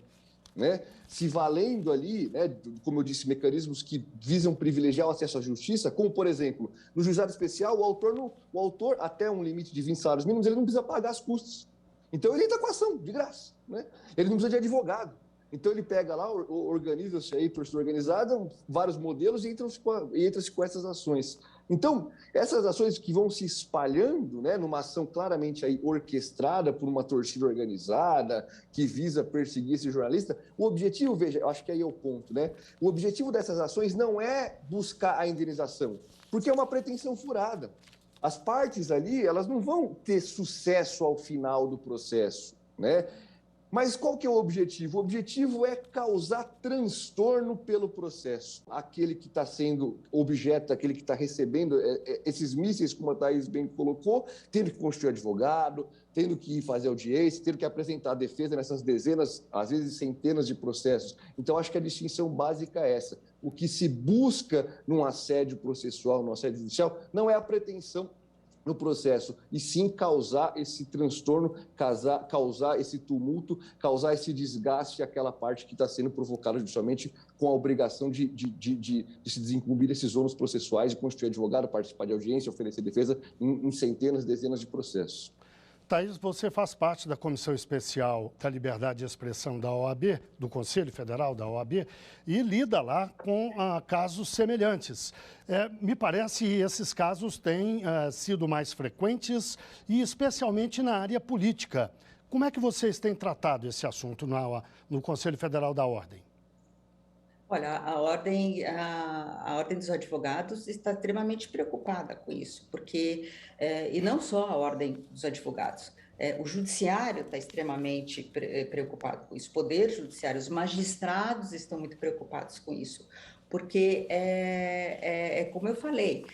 Speaker 14: né? Se valendo ali, né, como eu disse, mecanismos que visam privilegiar o acesso à justiça, como, por exemplo, no juizado especial, o autor, até um limite de 20 salários mínimos, ele não precisa pagar as custas. Então, ele entra com a ação, de graça, né? Ele não precisa de advogado. Então, ele pega lá, organiza-se aí, torcida organizada, vários modelos e entra-se com essas ações. Então, essas ações que vão se espalhando, né, numa ação claramente aí orquestrada por uma torcida organizada que visa perseguir esse jornalista, o objetivo, veja, eu acho que aí é o ponto, né? O objetivo dessas ações não é buscar a indenização, porque é uma pretensão furada. As partes ali, elas não vão ter sucesso ao final do processo, né? Mas qual que é o objetivo? O objetivo é causar transtorno pelo processo. Aquele que está sendo objeto, aquele que está recebendo esses mísseis, como a Thaís bem colocou, tendo que constituir advogado, tendo que ir fazer audiência, tendo que apresentar a defesa nessas dezenas, às vezes centenas de processos. Então, acho que a distinção básica é essa. O que se busca num assédio processual, num assédio judicial, não é a pretensão no processo, e sim causar esse transtorno, causar esse tumulto, causar esse desgaste àquela parte que está sendo provocada justamente com a obrigação de se desincumbir desses ônus processuais, de constituir advogado, participar de audiência, oferecer defesa em centenas, dezenas de processos.
Speaker 10: Thaís, você faz parte da Comissão Especial da Liberdade de Expressão da OAB, do Conselho Federal da OAB, e lida lá com casos semelhantes. Me parece que esses casos têm sido mais frequentes e especialmente na área política. Como é que vocês têm tratado esse assunto no Conselho Federal da Ordem?
Speaker 13: Olha, a Ordem dos Advogados está extremamente preocupada com isso, porque, e não só a Ordem dos Advogados, o Judiciário está extremamente preocupado com isso, o Poder Judiciário, os magistrados estão muito preocupados com isso, porque, como eu falei,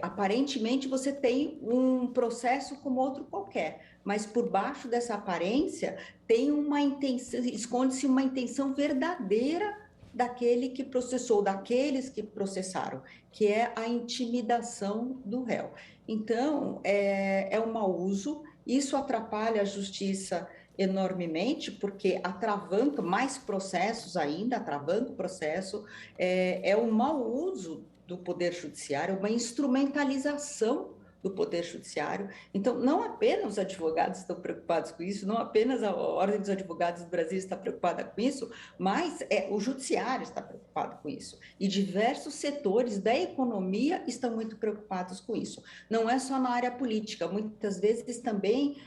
Speaker 13: aparentemente você tem um processo como outro qualquer, mas por baixo dessa aparência tem uma intenção, esconde-se uma intenção verdadeira daquele que processou, daqueles que processaram, que é a intimidação do réu. Então, é um mau uso, isso atrapalha a justiça enormemente, porque atravanca mais processos ainda, atravanca o processo, é um mau uso do Poder Judiciário, uma instrumentalização do Poder Judiciário. Então, não apenas os advogados estão preocupados com isso, não apenas a Ordem dos Advogados do Brasil está preocupada com isso, mas o Judiciário está preocupado com isso. E diversos setores da economia estão muito preocupados com isso. Não é só na área política, muitas vezes também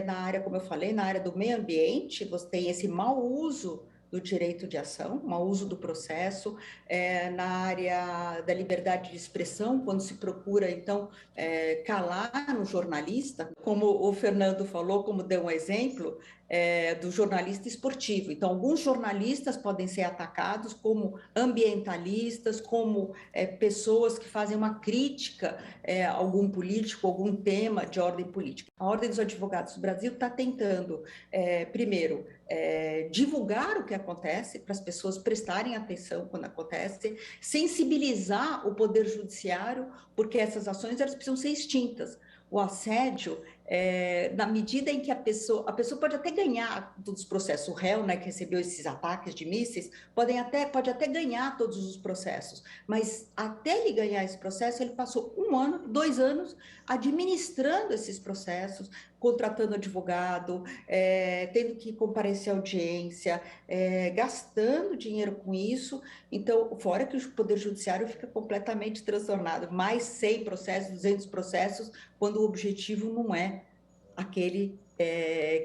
Speaker 13: na área, como eu falei, na área do meio ambiente, você tem esse mau uso do direito de ação, mau uso do processo, na área da liberdade de expressão, quando se procura, então, calar no jornalista, como o Fernando falou, como deu um exemplo, do jornalista esportivo. Então, alguns jornalistas podem ser atacados como ambientalistas, como pessoas que fazem uma crítica a algum político, algum tema de ordem política. A Ordem dos Advogados do Brasil está tentando, primeiro, divulgar o que acontece, para as pessoas prestarem atenção quando acontece, sensibilizar o Poder Judiciário, porque essas ações elas precisam ser extintas. O assédio, na medida em que a pessoa pode até ganhar todos os processos, o réu, né, que recebeu esses ataques de mísseis, pode até ganhar todos os processos, mas até ele ganhar esse processo, ele passou 1 ano, 2 anos administrando esses processos, contratando advogado, tendo que comparecer à audiência, gastando dinheiro com isso. Então, fora que o Poder Judiciário fica completamente transtornado, mais 100 processos, 200 processos, quando o objetivo não é aquele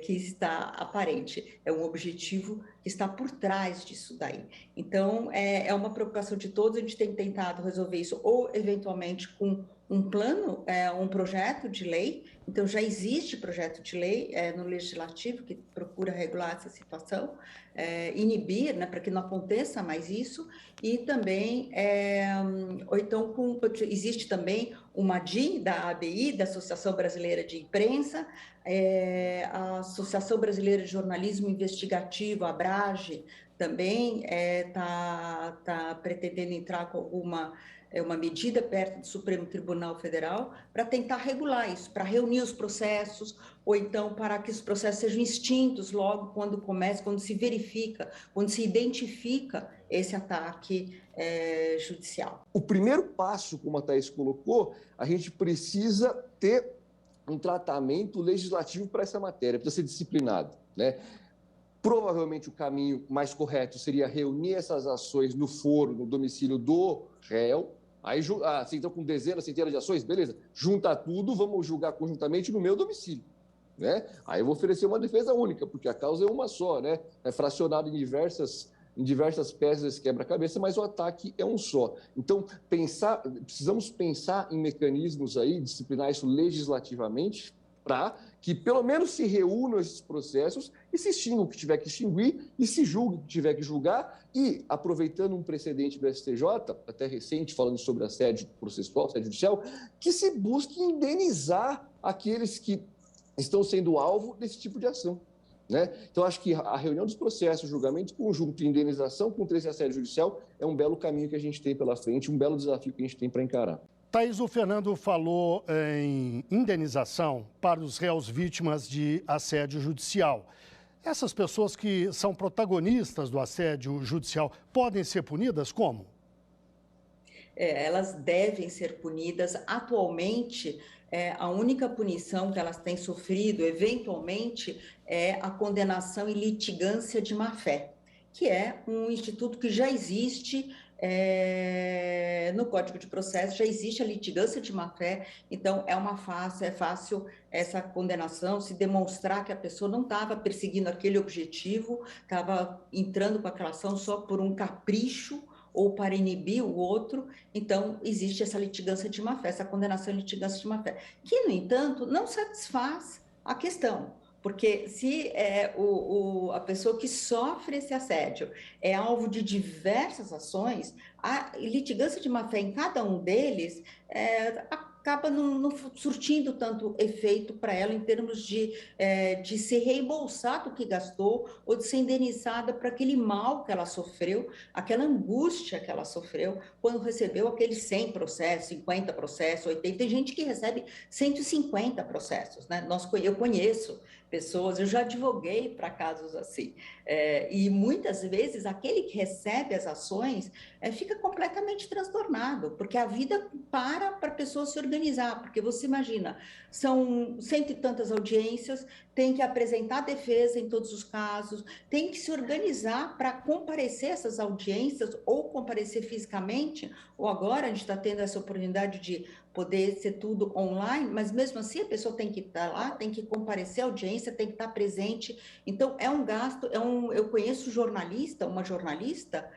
Speaker 13: que está aparente, é um objetivo que está por trás disso daí. Então, é uma preocupação de todos, a gente tem tentado resolver isso, ou eventualmente com um plano, um projeto de lei. Então, já existe projeto de lei no Legislativo que procura regular essa situação, inibir, né, para que não aconteça mais isso, e também, ou então, existe também uma DIN da ABI, da Associação Brasileira de Imprensa, a Associação Brasileira de Jornalismo Investigativo, a ABRAGE, também está pretendendo entrar com uma medida perto do Supremo Tribunal Federal para tentar regular isso, para reunir os processos, ou então para que os processos sejam extintos logo quando se verifica, quando se identifica esse ataque judicial.
Speaker 14: O primeiro passo, como a Thaís colocou, a gente precisa ter um tratamento legislativo para essa matéria, precisa ser disciplinado, né? Provavelmente o caminho mais correto seria reunir essas ações no foro, no domicílio do réu, Aí, então, com dezenas, centenas de ações, beleza, junta tudo, vamos julgar conjuntamente no meu domicílio. Né? Aí eu vou oferecer uma defesa única, porque a causa é uma só, né? É fracionado em diversas peças desse quebra-cabeça, mas o ataque é um só. Então, precisamos pensar em mecanismos aí, disciplinar isso legislativamente, para que pelo menos se reúnam esses processos e se extinguam o que tiver que extinguir e se julgue o que tiver que julgar. E, aproveitando um precedente do STJ, até recente, falando sobre assédio processual, assédio judicial, que se busque indenizar aqueles que estão sendo alvo desse tipo de ação. Né? Então, acho que a reunião dos processos, julgamento conjunto e indenização contra esse assédio judicial é um belo caminho que a gente tem pela frente, um belo desafio que a gente tem para encarar.
Speaker 10: Thaís, o Fernando falou em indenização para os réus vítimas de assédio judicial. Essas pessoas que são protagonistas do assédio judicial podem ser punidas como?
Speaker 13: Elas devem ser punidas. Atualmente, a única punição que elas têm sofrido, eventualmente, é a condenação em litigância de má-fé, que é um instituto que já existe no Código de Processo, já existe a litigância de má-fé, então é fácil essa condenação se demonstrar que a pessoa não estava perseguindo aquele objetivo, estava entrando com aquela ação só por um capricho ou para inibir o outro, então existe essa litigância de má-fé, essa condenação em litigância de má-fé, que, no entanto, não satisfaz a questão. Porque se a pessoa que sofre esse assédio é alvo de diversas ações, a litigância de má-fé em cada um deles acaba não surtindo tanto efeito para ela em termos de ser reembolsado o que gastou ou de ser indenizada para aquele mal que ela sofreu, aquela angústia que ela sofreu quando recebeu aqueles 100 processos, 50 processos, 80. Tem gente que recebe 150 processos, né? Eu conheço pessoas, eu já advoguei para casos assim, e muitas vezes aquele que recebe as ações fica completamente transtornado, porque a vida para a pessoa se organizar, porque você imagina, são 100 e tantas audiências, tem que apresentar defesa em todos os casos, tem que se organizar para comparecer a essas audiências, ou comparecer fisicamente, ou agora a gente está tendo essa oportunidade de poder ser tudo online, mas mesmo assim a pessoa tem que estar lá, tem que comparecer à audiência, tem que estar presente, então é um gasto, eu conheço uma jornalista,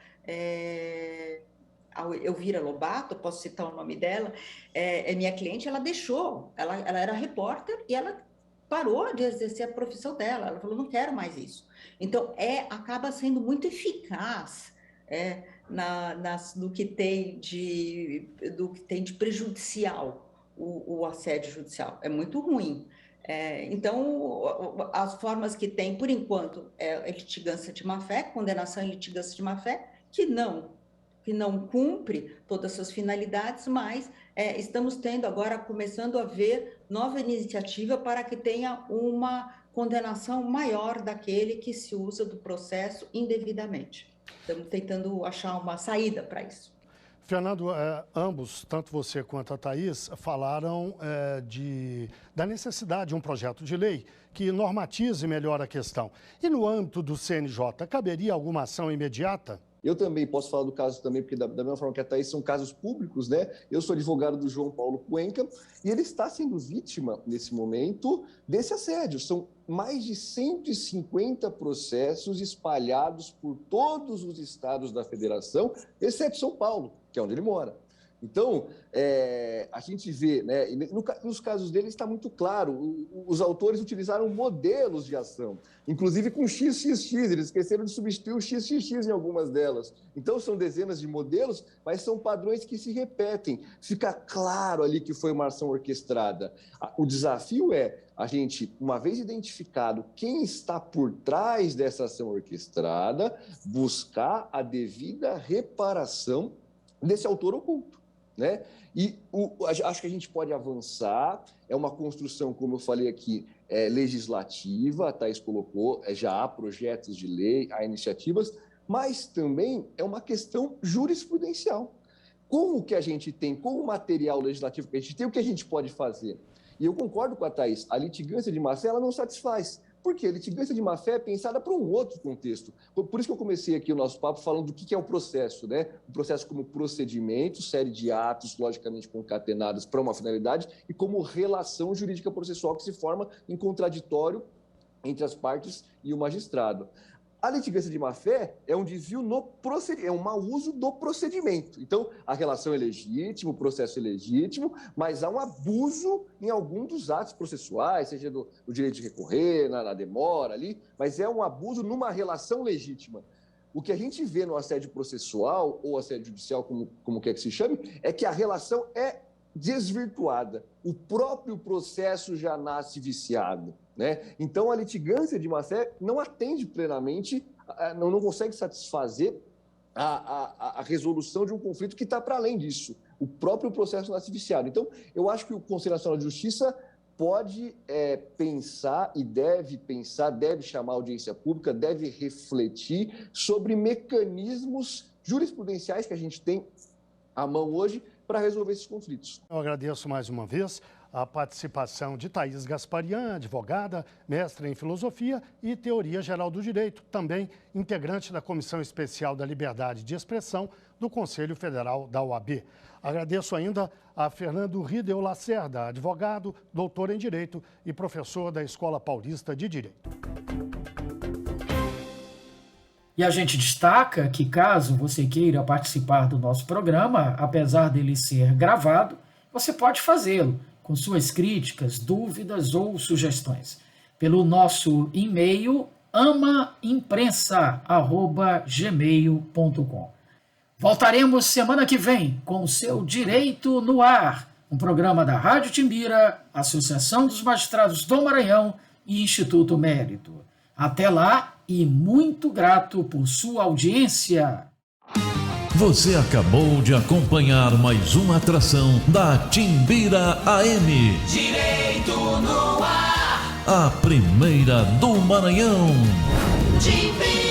Speaker 13: a Elvira Lobato, posso citar o nome dela, é minha cliente, ela era repórter e ela parou de exercer a profissão dela, ela falou, não quero mais isso. Então, acaba sendo muito eficaz do que tem de prejudicial o assédio judicial, é muito ruim. Então, as formas que tem, por enquanto, é litigância de má-fé, condenação em litigância de má-fé, que não cumpre todas as suas finalidades, mas estamos tendo agora, começando a ver nova iniciativa para que tenha uma condenação maior daquele que se usa do processo indevidamente. Estamos tentando achar uma saída para isso.
Speaker 10: Fernando, ambos, tanto você quanto a Thaís, falaram da necessidade de um projeto de lei que normatize melhor a questão. E no âmbito do CNJ, caberia alguma ação imediata?
Speaker 14: Eu também posso falar do caso também, porque da mesma forma que a Thaís, são casos públicos, né? Eu sou advogado do João Paulo Cuenca e ele está sendo vítima, nesse momento, desse assédio. São mais de 150 processos espalhados por todos os estados da federação, exceto São Paulo, que é onde ele mora. Então, a gente vê, né, nos casos dele está muito claro, os autores utilizaram modelos de ação, inclusive com XXX, eles esqueceram de substituir o XXX em algumas delas. Então, são dezenas de modelos, mas são padrões que se repetem. Fica claro ali que foi uma ação orquestrada. O desafio é a gente, uma vez identificado quem está por trás dessa ação orquestrada, buscar a devida reparação desse autor oculto. Né? E acho que a gente pode avançar, é uma construção, como eu falei aqui, legislativa, a Thaís colocou, já há projetos de lei, há iniciativas, mas também é uma questão jurisprudencial. Com o que a gente tem, com o material legislativo que a gente tem, o que a gente pode fazer? E eu concordo com a Thaís, a litigância de má-fé, ela não satisfaz, Porque a litigância de má-fé é pensada para um outro contexto. Por isso que eu comecei aqui o nosso papo falando do que é o processo, né? O processo como procedimento, série de atos logicamente concatenados para uma finalidade e como relação jurídica processual que se forma em contraditório entre as partes e o magistrado. A litigância de má-fé é um desvio no procedimento, é um mau uso do procedimento. Então, a relação é legítima, o processo é legítimo, mas há um abuso em algum dos atos processuais, seja do direito de recorrer, na demora ali, mas é um abuso numa relação legítima. O que a gente vê no assédio processual ou assédio judicial, como quer que se chame, é que a relação é desvirtuada. O próprio processo já nasce viciado, né? Então, a litigância de má-fé não atende plenamente, não consegue satisfazer a resolução de um conflito que está para além disso. O próprio processo nasce viciado. Então, eu acho que o Conselho Nacional de Justiça pode pensar e deve chamar a audiência pública, deve refletir sobre mecanismos jurisprudenciais que a gente tem à mão hoje para resolver esses conflitos.
Speaker 10: Eu agradeço mais uma vez a participação de Thaís Gasparian, advogada, mestre em Filosofia e Teoria Geral do Direito, também integrante da Comissão Especial da Liberdade de Expressão do Conselho Federal da OAB. Agradeço ainda a Fernando Rideu Lacerda, advogado, doutor em Direito e professor da Escola Paulista de Direito.
Speaker 3: E a gente destaca que, caso você queira participar do nosso programa, apesar dele ser gravado, você pode fazê-lo com suas críticas, dúvidas ou sugestões pelo nosso e-mail amaimprensa@gmail.com. Voltaremos semana que vem com o seu Direito no Ar, um programa da Rádio Timbira, Associação dos Magistrados do Maranhão e Instituto Mérito. Até lá e muito grato por sua audiência.
Speaker 1: Você acabou de acompanhar mais uma atração da Timbira AM.
Speaker 2: Direito no Ar.
Speaker 1: A primeira do Maranhão.
Speaker 2: Timbira.